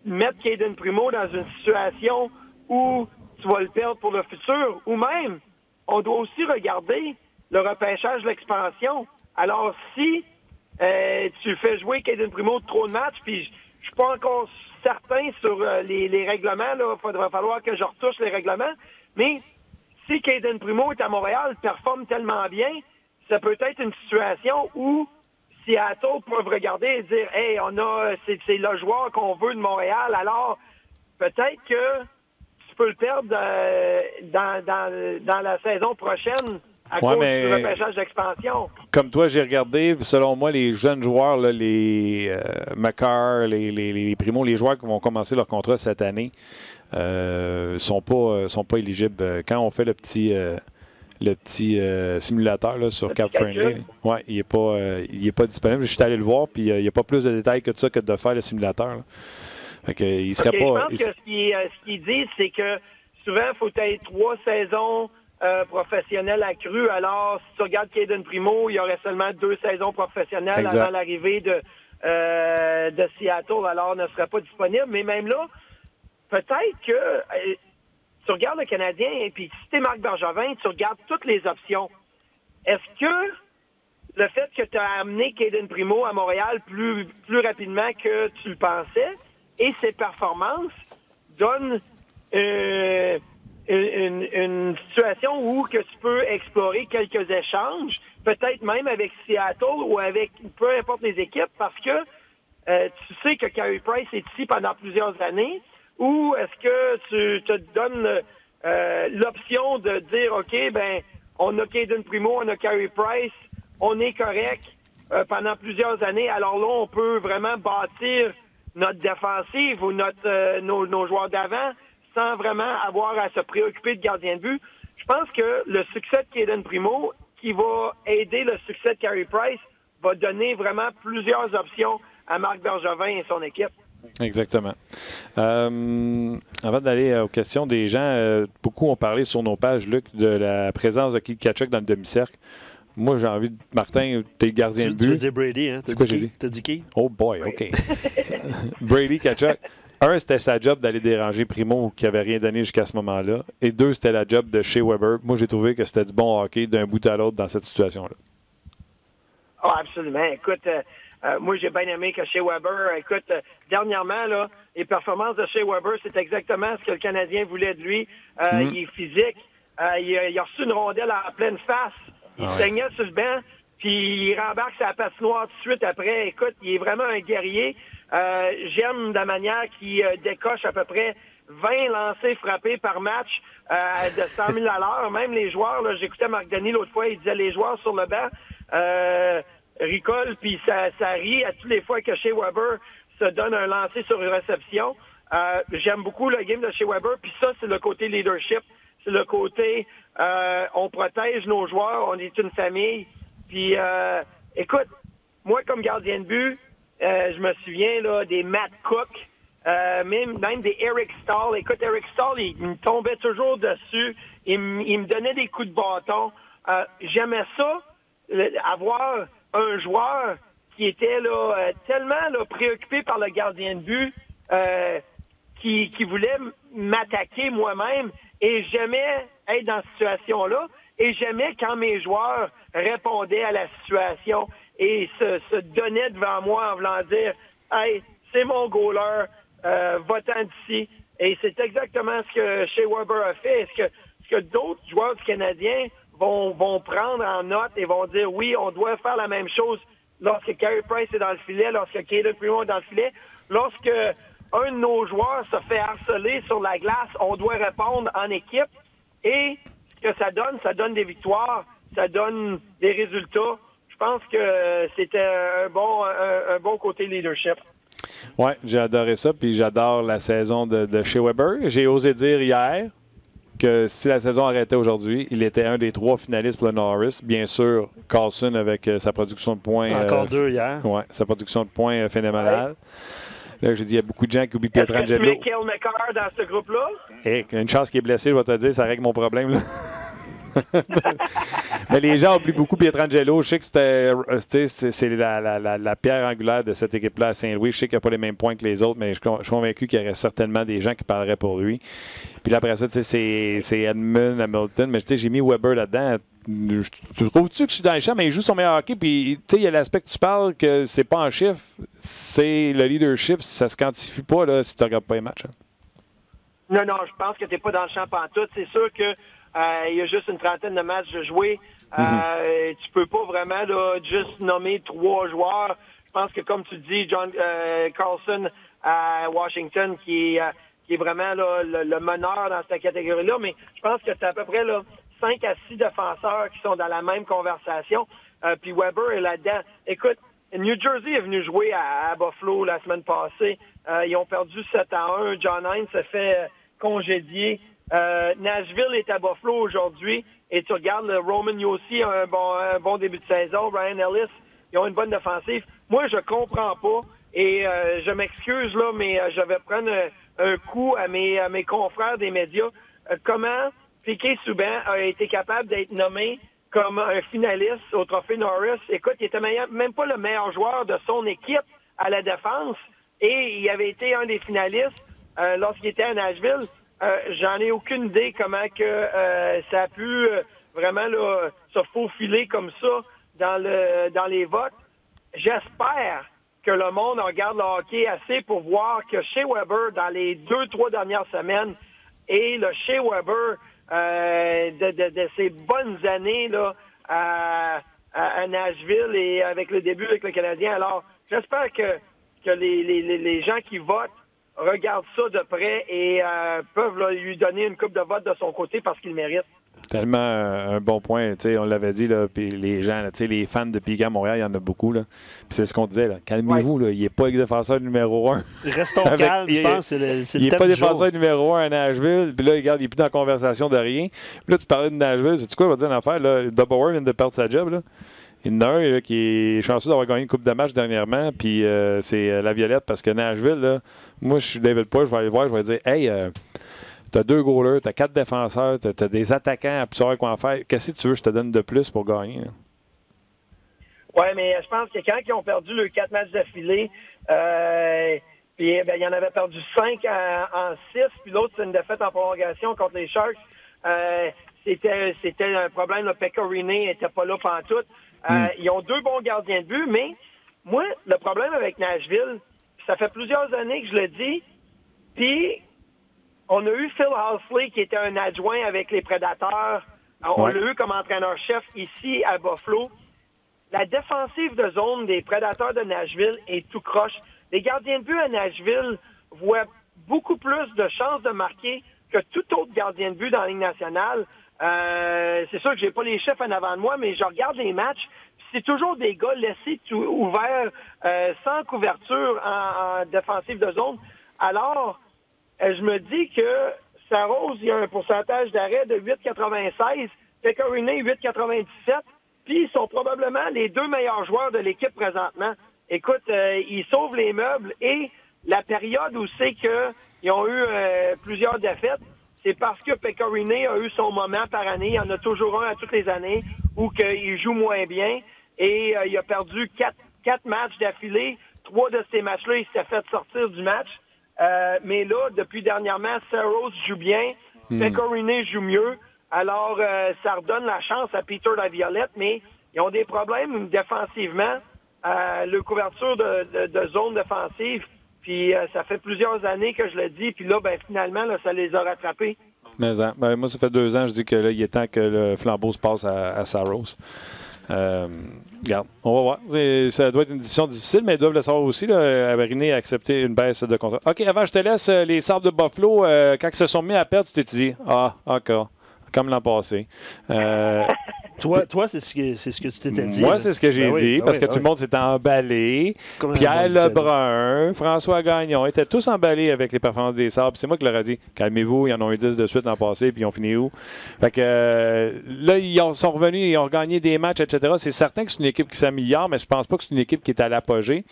mettre Cayden Primo dans une situation où tu vas le perdre pour le futur, ou même, on doit aussi regarder le repêchage de l'expansion. Alors, si tu fais jouer Cayden Primo trop de matchs, puis je suis pas encore certain sur les règlements, là, il va falloir que je retouche les règlements, mais si Cayden Primo est à Montréal, performe tellement bien, ça peut être une situation où Seattle peuvent regarder et dire « Hey, c'est le joueur qu'on veut de Montréal, alors peut-être que tu peux le perdre dans la saison prochaine à cause du repêchage d'expansion.
Comme toi, j'ai regardé, selon moi, les jeunes joueurs, là, les Makar, les Primo, les joueurs qui vont commencer leur contrat cette année, sont pas éligibles. Quand on fait le petit simulateur là, sur Cap Friendly, ouais, il n'est pas disponible. Je suis allé le voir, puis il n'y a pas plus de détails que ça que de faire le simulateur. Là. Fait que, il serait pas.
Je pense que ce qu'ils disent, c'est que souvent, il faut être 3 saisons professionnelles accrues. Alors, si tu regardes Caden Primo, il y aurait seulement 2 saisons professionnelles avant l'arrivée de Seattle. Alors, ne serait pas disponible. Mais même là, peut-être que tu regardes le Canadien, et puis si tu es Marc Bergevin, tu regardes toutes les options. Est-ce que le fait que tu as amené Caden Primo à Montréal plus rapidement que tu le pensais et ses performances donnent une situation où que tu peux explorer quelques échanges, peut-être même avec Seattle ou avec peu importe les équipes, parce que tu sais que Carey Price est ici pendant plusieurs années, ou est-ce que tu te donnes l'option de dire, OK, ben on a Caden Primo, on a Carey Price, on est correct pendant plusieurs années, alors là, on peut vraiment bâtir notre défensive ou nos joueurs d'avant sans vraiment avoir à se préoccuper de gardien de but. Je pense que le succès de Caden Primo, qui va aider le succès de Carey Price, va donner vraiment plusieurs options à Marc Bergevin et son équipe.
Exactement. Avant d'aller aux questions des gens, beaucoup ont parlé sur nos pages, Luc, de la présence de Keith Tkachuk dans le demi-cercle. Moi, j'ai envie de... Martin, t'es le gardien de but.
Tu veux dire Brady, hein?
C'est quoi j'ai dit?
T'as dit qui?
Oh boy, OK. Brady Tkachuk. Un, c'était sa job d'aller déranger Primo, qui n'avait rien donné jusqu'à ce moment-là. Et deux, c'était la job de Shea Weber. Moi, j'ai trouvé que c'était du bon hockey d'un bout à l'autre dans cette situation-là.
Oh, absolument. Écoute, moi, j'ai bien aimé que Shea Weber, dernièrement, là, les performances de Shea Weber, c'est exactement ce que le Canadien voulait de lui. Il est physique. Il a reçu une rondelle en pleine face. Il saignait sur le banc, puis il rembarque sa patinoire tout de suite après. Écoute, il est vraiment un guerrier. J'aime la manière qu'il décoche à peu près 20 lancers frappés par match de 100 000 à l'heure. Même les joueurs, là, j'écoutais Marc Denis l'autre fois, il disait les joueurs sur le banc ricolent, puis ça rit à toutes les fois que Shea Weber se donne un lancer sur une réception. J'aime beaucoup le game de Shea Weber, puis ça, c'est le côté leadership. C'est le côté on protège nos joueurs, on est une famille. Puis, écoute, moi, comme gardien de but, je me souviens là, des Matt Cook, même des Eric Stahl. Écoute, Eric Stahl, il me tombait toujours dessus. Il me donnait des coups de bâton. J'aimais ça, avoir un joueur qui était là, tellement là, préoccupé par le gardien de but qui voulait m'attaquer moi-même. Et j'aimais être dans cette situation-là. Et j'aimais quand mes joueurs répondaient à la situation et se donnaient devant moi en voulant dire « Hey, c'est mon goaler, va-t'en d'ici. » Et c'est exactement ce que Shea Weber a fait. Est-ce que d'autres joueurs du Canadien vont prendre en note et vont dire « Oui, on doit faire la même chose lorsque Carey Price est dans le filet, lorsque Caden Primo est dans le filet, lorsque un de nos joueurs se fait harceler sur la glace, on doit répondre en équipe. » Et ce que ça donne des victoires, ça donne des résultats. Je pense que c'était un bon côté leadership.
Oui, j'ai adoré ça, puis j'adore la saison de Shea Weber. J'ai osé dire hier que si la saison arrêtait aujourd'hui, il était un des 3 finalistes pour le Norris. Bien sûr, Carlson avec sa production de points.
Encore 2 hier.
Oui, sa production de points phénoménale. Ouais. Là, j'ai dit, il y a beaucoup de gens qui oublient Pietrangelo.
Est-ce que tu mets Cale Makar dans ce groupe-là?
Hey, une chance qu'il est blessé, je vais te dire, ça règle mon problème. Là. Mais les gens oublient beaucoup Pietrangelo. Je sais que c'est la pierre angulaire de cette équipe-là à Saint-Louis. Je sais qu'il n'a pas les mêmes points que les autres, mais je suis convaincu qu'il y aurait certainement des gens qui parleraient pour lui. Puis là, après ça, c'est Edmund, Hamilton. Mais j'ai mis Weber là-dedans. Tu trouves-tu que je suis dans le champ, mais il joue son meilleur hockey, puis il y a l'aspect que tu parles que c'est pas en chiffres, c'est le leadership, ça se quantifie pas là, si tu regardes pas les matchs. Hein.
Non, je pense que tu n'es pas dans le champ pantoute. C'est sûr que il y a juste une trentaine de matchs de jouer. Tu peux pas vraiment là, juste nommer 3 joueurs. Je pense que, comme tu dis, John Carlson à Washington, qui est vraiment là, le meneur dans cette catégorie-là, mais je pense que c'est à peu près là, 5 à 6 défenseurs qui sont dans la même conversation. Puis Weber est là-dedans. Écoute, New Jersey est venu jouer à Buffalo la semaine passée. Ils ont perdu 7-1. John Hines s'est fait congédier. Nashville est à Buffalo aujourd'hui. Et tu regardes le Roman Yossi a un bon début de saison. Ryan Ellis, ils ont une bonne défensive. Moi, je comprends pas. Et je m'excuse, là, mais je vais prendre un coup à mes confrères des médias. Comment Piquet Souban a été capable d'être nommé comme un finaliste au Trophée Norris. Écoute, il était même pas le meilleur joueur de son équipe à la défense. Et il avait été un des finalistes lorsqu'il était à Nashville. J'en ai aucune idée comment que ça a pu vraiment là, se faufiler comme ça dans les votes. J'espère que le monde regarde le hockey assez pour voir que Shea Weber, dans les 2-3 dernières semaines, et le Shea Weber de ses bonnes années là, à Nashville et avec le début avec le Canadien. Alors, j'espère que les gens qui votent regardent ça de près et peuvent là, lui donner une coupe de vote de son côté parce qu'il mérite.
Tellement un bon point. On l'avait dit, là, puis les gens, là, les fans de Piquet à Montréal, il y en a beaucoup. Là. Puis c'est ce qu'on disait. Là. Calmez-vous, là, il n'est pas défenseur numéro 1.
Restons calmes, je pense. C'est le
il n'est pas défenseur numéro 1 à Nashville. Puis là, regarde, il n'est plus dans la conversation de rien. Puis là, tu parlais de Nashville. C'est quoi, on va dire une affaire? Là, Dobauer vient de perdre sa job. Là. Il y en a un là, qui est chanceux d'avoir gagné une coupe de match dernièrement. Puis c'est la Violette parce que Nashville, là, moi, je suis David Poyle, je vais aller voir, je vais dire, hey, tu as 2 goalers, tu as 4 défenseurs, tu as des attaquants à plus savoir quoi en faire. Qu'est-ce que tu veux que je te donne de plus pour gagner?
Oui, mais je pense que quand ils ont perdu leurs 4 matchs d'affilée, puis ben, ils en avaient perdu 5 en 6, puis l'autre, c'est une défaite en prolongation contre les Sharks. C'était un problème. Pekka Rinne n'était pas là pantoute. Ils ont 2 bons gardiens de but, mais moi, le problème avec Nashville, ça fait plusieurs années que je le dis, puis on a eu Phil Housley qui était un adjoint avec les Prédateurs. On l'a eu comme entraîneur-chef ici à Buffalo. La défensive de zone des Prédateurs de Nashville est tout croche. Les gardiens de but à Nashville voient beaucoup plus de chances de marquer que tout autre gardien de but dans la Ligue nationale. C'est sûr que j'ai pas les chiffres en avant de moi, mais je regarde les matchs. C'est toujours des gars laissés ouverts, sans couverture en défensive de zone. Alors, je me dis que Saros, il y a un pourcentage d'arrêt de 8,96, Pekka Rinne 8,97, puis ils sont probablement les 2 meilleurs joueurs de l'équipe présentement. Écoute, ils sauvent les meubles et la période où c'est qu'ils ont eu plusieurs défaites, c'est parce que Pekka Rinne a eu son moment par année. Il y en a toujours un à toutes les années où il joue moins bien et il a perdu 4 matchs d'affilée. 3 de ces matchs-là, il s'est fait sortir du match. Mais là, depuis dernièrement, Saros joue bien, Pekka Rinne joue mieux. Alors, ça redonne la chance à Peter Laviolette, mais ils ont des problèmes défensivement. Le couverture de zone défensive, puis ça fait plusieurs années que je le dis, puis là, ben finalement, là, ça les a rattrapés.
Mais moi, ça fait 2 ans, je dis que là, il est temps que le flambeau se passe à Saros. Regarde, on va voir. Ça doit être une division difficile, mais ils doivent le savoir aussi. Rinne a accepté une baisse de contrat. OK, avant, je te laisse. Les Sabres de Buffalo, quand ils se sont mis à perdre, tu t'es dit, encore, comme l'an passé.
Toi, c'est ce que tu t'étais dit.
Moi, c'est ce que j'ai dit, parce que tout le monde s'était emballé. Pierre Lebrun, François Gagnon étaient tous emballés avec les performances des Sabres. C'est moi qui leur ai dit, calmez-vous, ils en ont eu 10 de suite l'an passé, puis ils ont fini où? Fait que là, ils sont revenus, ils ont gagné des matchs, etc. C'est certain que c'est une équipe qui s'améliore, mais je pense pas que c'est une équipe qui est à l'apogée.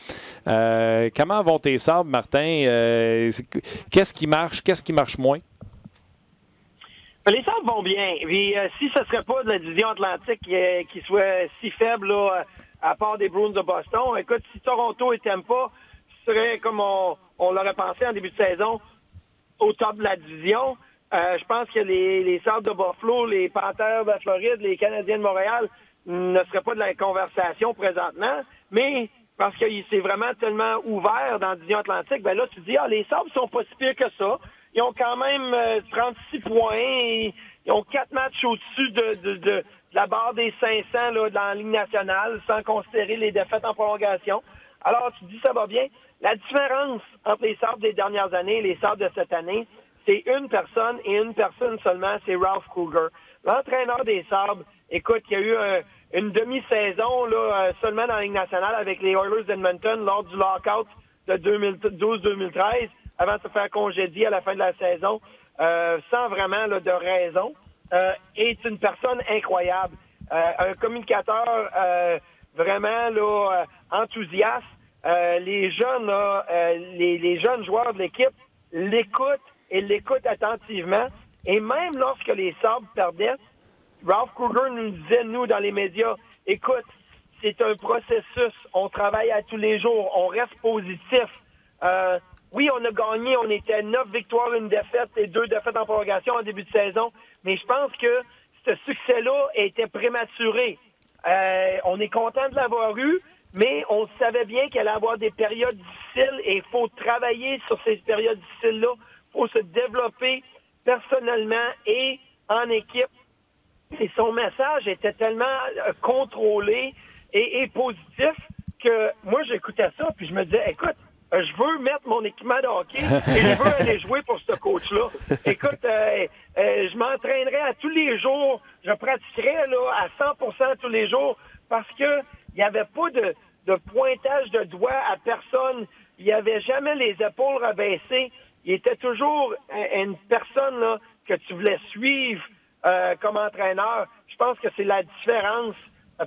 Comment vont tes Sabres, Martin? Qu'est-ce qui marche moins?
Les Sabres vont bien. Puis, si ce ne serait pas de la division Atlantique qui soit si faible, là, à part des Bruins de Boston, écoute, si Toronto et Tampa seraient, comme on l'aurait pensé en début de saison, au top de la division, je pense que les Sabres de Buffalo, les Panthers de la Floride, les Canadiens de Montréal ne seraient pas de la conversation présentement. Mais parce que c'est vraiment tellement ouvert dans la division Atlantique, ben là, tu dis, les Sabres sont pas si pires que ça. Ils ont quand même 36 points. Et ils ont 4 matchs au-dessus de la barre des 500 là, dans la Ligue nationale, sans considérer les défaites en prolongation. Alors, tu dis ça va bien. La différence entre les Sabres des dernières années et les Sabres de cette année, c'est une personne et une personne seulement, c'est Ralph Krueger. L'entraîneur des Sabres, écoute, il y a eu une demi-saison là, seulement dans la Ligue nationale avec les Oilers d'Edmonton lors du lockout de 2012-2013, avant de se faire congédier à la fin de la saison, sans vraiment là, de raison, est une personne incroyable. Un communicateur vraiment là, enthousiaste. Les jeunes là, les jeunes joueurs de l'équipe l'écoutent attentivement. Et même lorsque les Sabres perdaient, Ralph Krueger nous disait, nous, dans les médias, écoute, c'est un processus. On travaille à tous les jours. On reste positif. Oui, on a gagné. On était 9 victoires, 1 défaite et 2 défaites en prolongation en début de saison. Mais je pense que ce succès-là était prématuré. On est content de l'avoir eu, mais on savait bien qu'il allait avoir des périodes difficiles et il faut travailler sur ces périodes difficiles-là. Il faut se développer personnellement et en équipe. Et son message était tellement contrôlé et positif que moi, j'écoutais ça puis je me disais, écoute, je veux mettre mon équipement de hockey et je veux aller jouer pour ce coach-là. Écoute, je m'entraînerais à tous les jours, je pratiquerais là, à 100% tous les jours parce que il n'y avait pas de pointage de doigt à personne. Il n'y avait jamais les épaules rabaissées. Il était toujours une personne là, que tu voulais suivre comme entraîneur. Je pense que c'est la différence.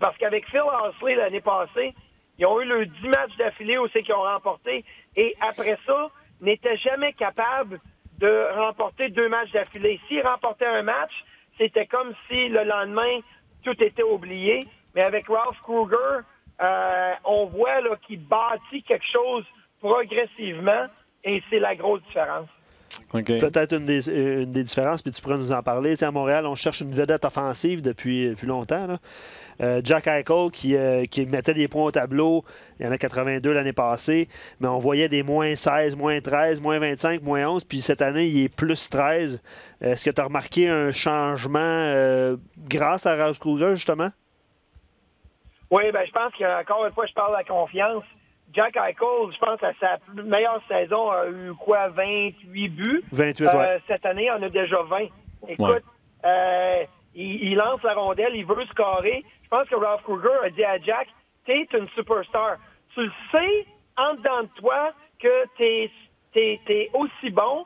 Parce qu'avec Phil Housley l'année passée, ils ont eu le 10 matchs d'affilée où c'est qu'ils ont remporté. Et après ça, n'étaient jamais capables de remporter 2 matchs d'affilée. S'ils remportaient un match, c'était comme si le lendemain, tout était oublié. Mais avec Ralph Krueger, on voit là, qu'il bâtit quelque chose progressivement et c'est la grosse différence.
Okay. Peut-être une des différences, puis tu pourrais nous en parler. Tu sais, à Montréal, on cherche une vedette offensive depuis longtemps. Là. Jack Eichel qui mettait des points au tableau, il y en a 82 l'année passée, mais on voyait des moins 16, moins 13, moins 25, moins 11, puis cette année, il est plus 13. Est-ce que tu as remarqué un changement grâce à Ralph Krueger, justement?
Oui, ben je pense qu'encore une fois, je parle de la confiance. Jack Eichel, je pense, à sa meilleure saison, a eu quoi, 28 buts?
28, ouais.
Cette année, on a déjà 20. Écoute, il lance la rondelle, il veut scorer. Je pense que Ralph Krueger a dit à Jack, t'es une superstar. Tu le sais, en dedans de toi, que t'es aussi bon,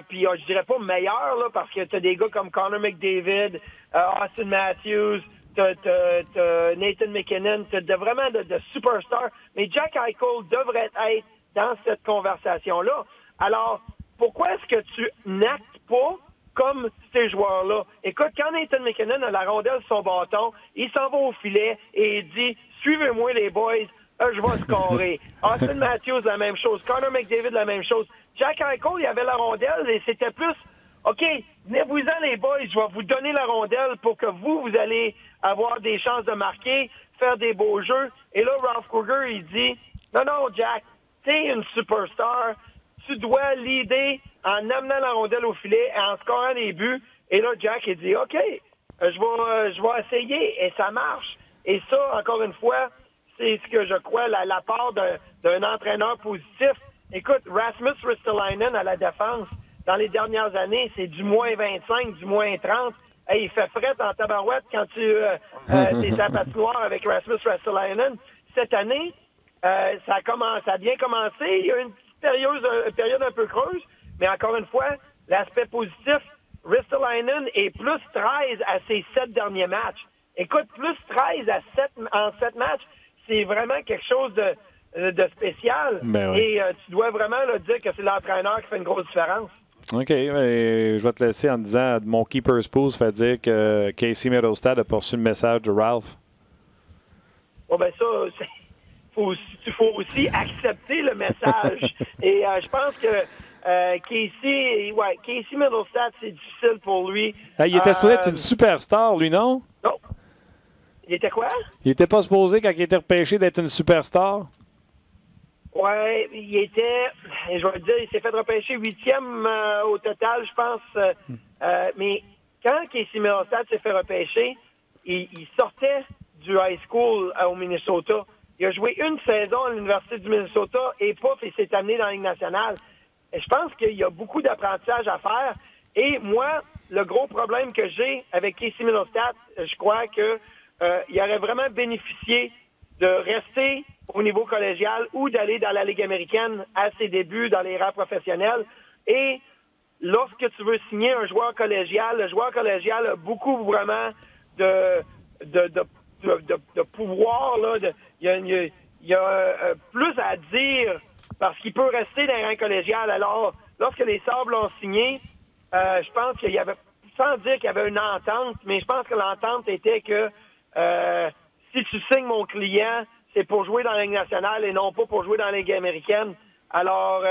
puis je dirais pas meilleur, là, parce que t'as des gars comme Connor McDavid, Austin Matthews, t'as Nathan McKinnon, t'as vraiment de superstars. Mais Jack Eichel devrait être dans cette conversation-là. Alors, pourquoi est-ce que tu n'actes pas comme ces joueurs-là? Écoute, quand Nathan McKinnon a la rondelle sur son bâton, il s'en va au filet et il dit « Suivez-moi les boys, je vais scorer. » Austin Matthews, la même chose. Connor McDavid, la même chose. Jack Eichel, il avait la rondelle et c'était plus « OK, venez-vous-en les boys, je vais vous donner la rondelle pour que vous allez avoir des chances de marquer, faire des beaux jeux. » Et là, Ralph Krueger, il dit « Non, Jack, t'es une superstar. Tu dois l'aider en amenant la rondelle au filet et en scorant des buts. » Et là, Jack, il dit « OK, je vais essayer. » Et ça marche. Et ça, encore une fois, c'est ce que je crois, la part d'un entraîneur positif. Écoute, Rasmus Ristolainen à la défense, dans les dernières années, c'est du moins 25, du moins 30. Hey, il fait fret en tabarouette quand tu es à patinoire avec Rasmus Ristolainen. Cette année, ça a bien commencé. Il y a eu une petite période un peu creuse, mais encore une fois, l'aspect positif, Ristolainen est plus 13 à ses 7 derniers matchs. Écoute, plus 13 en 7 matchs, c'est vraiment quelque chose de spécial. Ben oui. Et tu dois vraiment dire que c'est l'entraîneur qui fait une grosse différence.
OK. Je vais te laisser en disant mon Keeper's Pool fait dire que Casey Middlestad a poursu le message de Ralph.
Bon, ben ça, il faut aussi accepter le message. Et je pense que Casey Middlestad, c'est difficile pour lui.
Il était supposé être une superstar, lui, non?
Non. Il était quoi?
Il était pas supposé, quand il était repêché, d'être une superstar?
Oui, il était, je vais te dire, il s'est fait repêcher 8e au total, je pense. Mais quand Casey Middlestad s'est fait repêcher, il sortait du high school au Minnesota. Il a joué une saison à l'Université du Minnesota et pouf, il s'est amené dans la Ligue nationale. je pense qu'il y a beaucoup d'apprentissage à faire. Et moi, le gros problème que j'ai avec Casey Mittelstadt, je crois que il aurait vraiment bénéficié de rester au niveau collégial ou d'aller dans la Ligue américaine à ses débuts dans les rangs professionnels. Et lorsque tu veux signer un joueur collégial, le joueur collégial a beaucoup vraiment de pouvoir. Il y a plus à dire parce qu'il peut rester dans les rangs collégial. Alors, lorsque les Sabres l'ont signé, je pense qu'il y avait, sans dire qu'il y avait une entente, mais je pense que l'entente était que si tu signes mon client, c'est pour jouer dans la Ligue nationale et non pas pour jouer dans la Ligue américaine. Alors,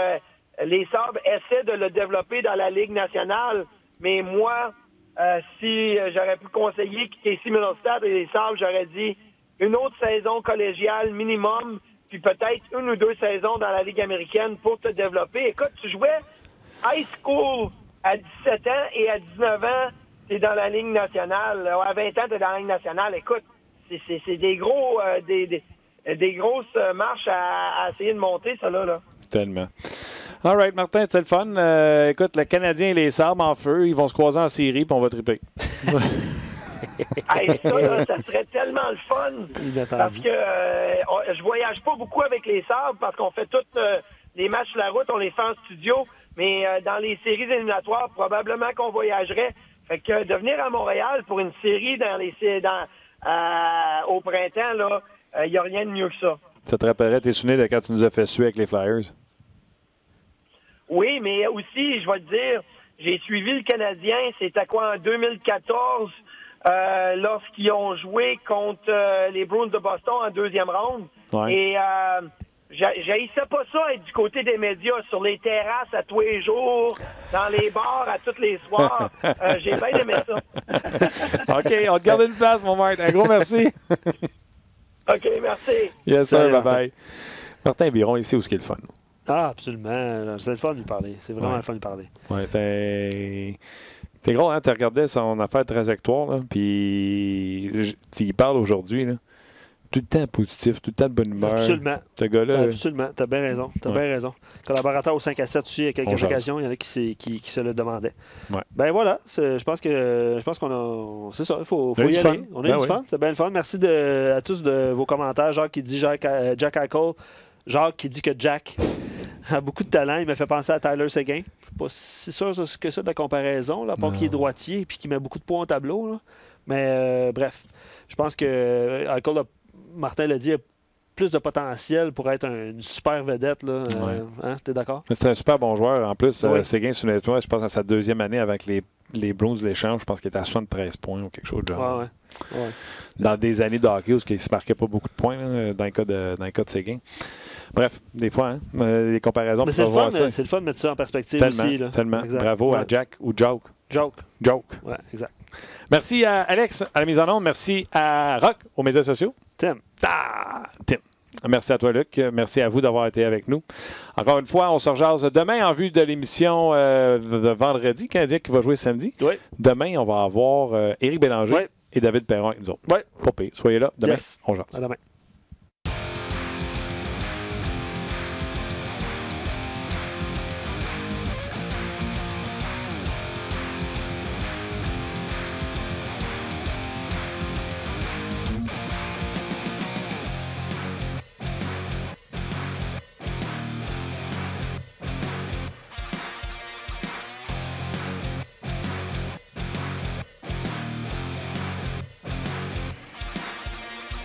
les Sabres essaient de le développer dans la Ligue nationale, mais moi, si j'aurais pu conseiller Casey Mittelstadt et les Sabres, j'aurais dit une autre saison collégiale minimum, puis peut-être 1 ou 2 saisons dans la Ligue américaine pour te développer. Écoute, tu jouais high school à 17 ans et à 19 ans, t'es dans la Ligue nationale. À 20 ans, t'es dans la Ligue nationale. Écoute, c'est des gros, des grosses marches à essayer de monter, ça là.
Tellement. All right, Martin, c'est le fun. Écoute, le Canadien et les Sabres en feu, ils vont se croiser en série, puis on va triper.
Hey, ça, là, ça serait tellement le fun. Parce que je voyage pas beaucoup avec les Sabres parce qu'on fait tous les matchs sur la route, on les fait en studio. Mais dans les séries éliminatoires, probablement qu'on voyagerait. Fait que de venir à Montréal pour une série au printemps, là, il n'y a rien de mieux que ça.
Ça te rappellerait tes souvenirs de quand tu nous as fait suer avec les Flyers?
Oui, mais aussi, je vais te dire, j'ai suivi le Canadien, c'était quoi, en 2014, lorsqu'ils ont joué contre les Bruins de Boston en 2e ronde. Ouais. Et j'haïssais pas ça être du côté des médias, sur les terrasses à tous les jours, dans les bars à tous les soirs. J'ai bien aimé ça.
OK, on te garde une place, mon Marc. Un gros merci.
OK, merci.
Yes, sir, bye-bye. Martin Biron, ici, où est-ce qu'il est le fun?
Ah, absolument. C'est le fun de lui parler. C'est vraiment le fun de lui parler.
Oui, t'es gros, hein? Tu regardais son affaire trajectoire, là, puis il parle aujourd'hui, là. Tout le temps positif, tout le temps de bonne humeur.
Absolument.
Ce gars-là.
Absolument. T'as bien raison. T'as bien raison. Collaborateur au 5 à 7 aussi, à quelques occasions, il y en a qui se le demandaient.
Ouais.
Ben voilà. Je pense qu'on a. C'est ça. Il faut y aller. On a eu du fun. C'est bien le fun. Merci à tous de vos commentaires. Jacques qui dit Jack Eichel. Jacques qui dit que Jack a beaucoup de talent. Il m'a fait penser à Tyler Seguin. Je ne suis pas si sûr que ça de la comparaison, là, pour qu'il est droitier et qu'il met beaucoup de points au tableau. Là. Mais bref, je pense que Eichel, Martin l'a dit, a plus de potentiel pour être une super vedette. Là. Hein? T'es d'accord?
C'est un super bon joueur. En plus, Seguin, souviens-toi, je pense à sa 2e année avec les Bruins de l'échange, je pense qu'il était à 73 points ou quelque chose de genre.
Ouais.
Dans des années de hockey où il ne se marquait pas beaucoup de points là, dans le cas de Seguin. Bref, des fois, hein, les comparaisons.
Mais c'est le fun de mettre ça en perspective aussi. Là.
Tellement. Exact. Bravo à Jack ou Joke.
Joke. Ouais, exact.
Merci à Alex à la mise en onde. Merci à Rock aux médias sociaux.
Tim.
Merci à toi, Luc. Merci à vous d'avoir été avec nous. Encore une fois, on se rejase demain en vue de l'émission de vendredi, Canadien qui va jouer samedi.
Oui.
Demain, on va avoir Éric Bélanger et David Perron avec nous autres.
Oui.
Pas pire. Soyez là. Demain, on jase.
À demain.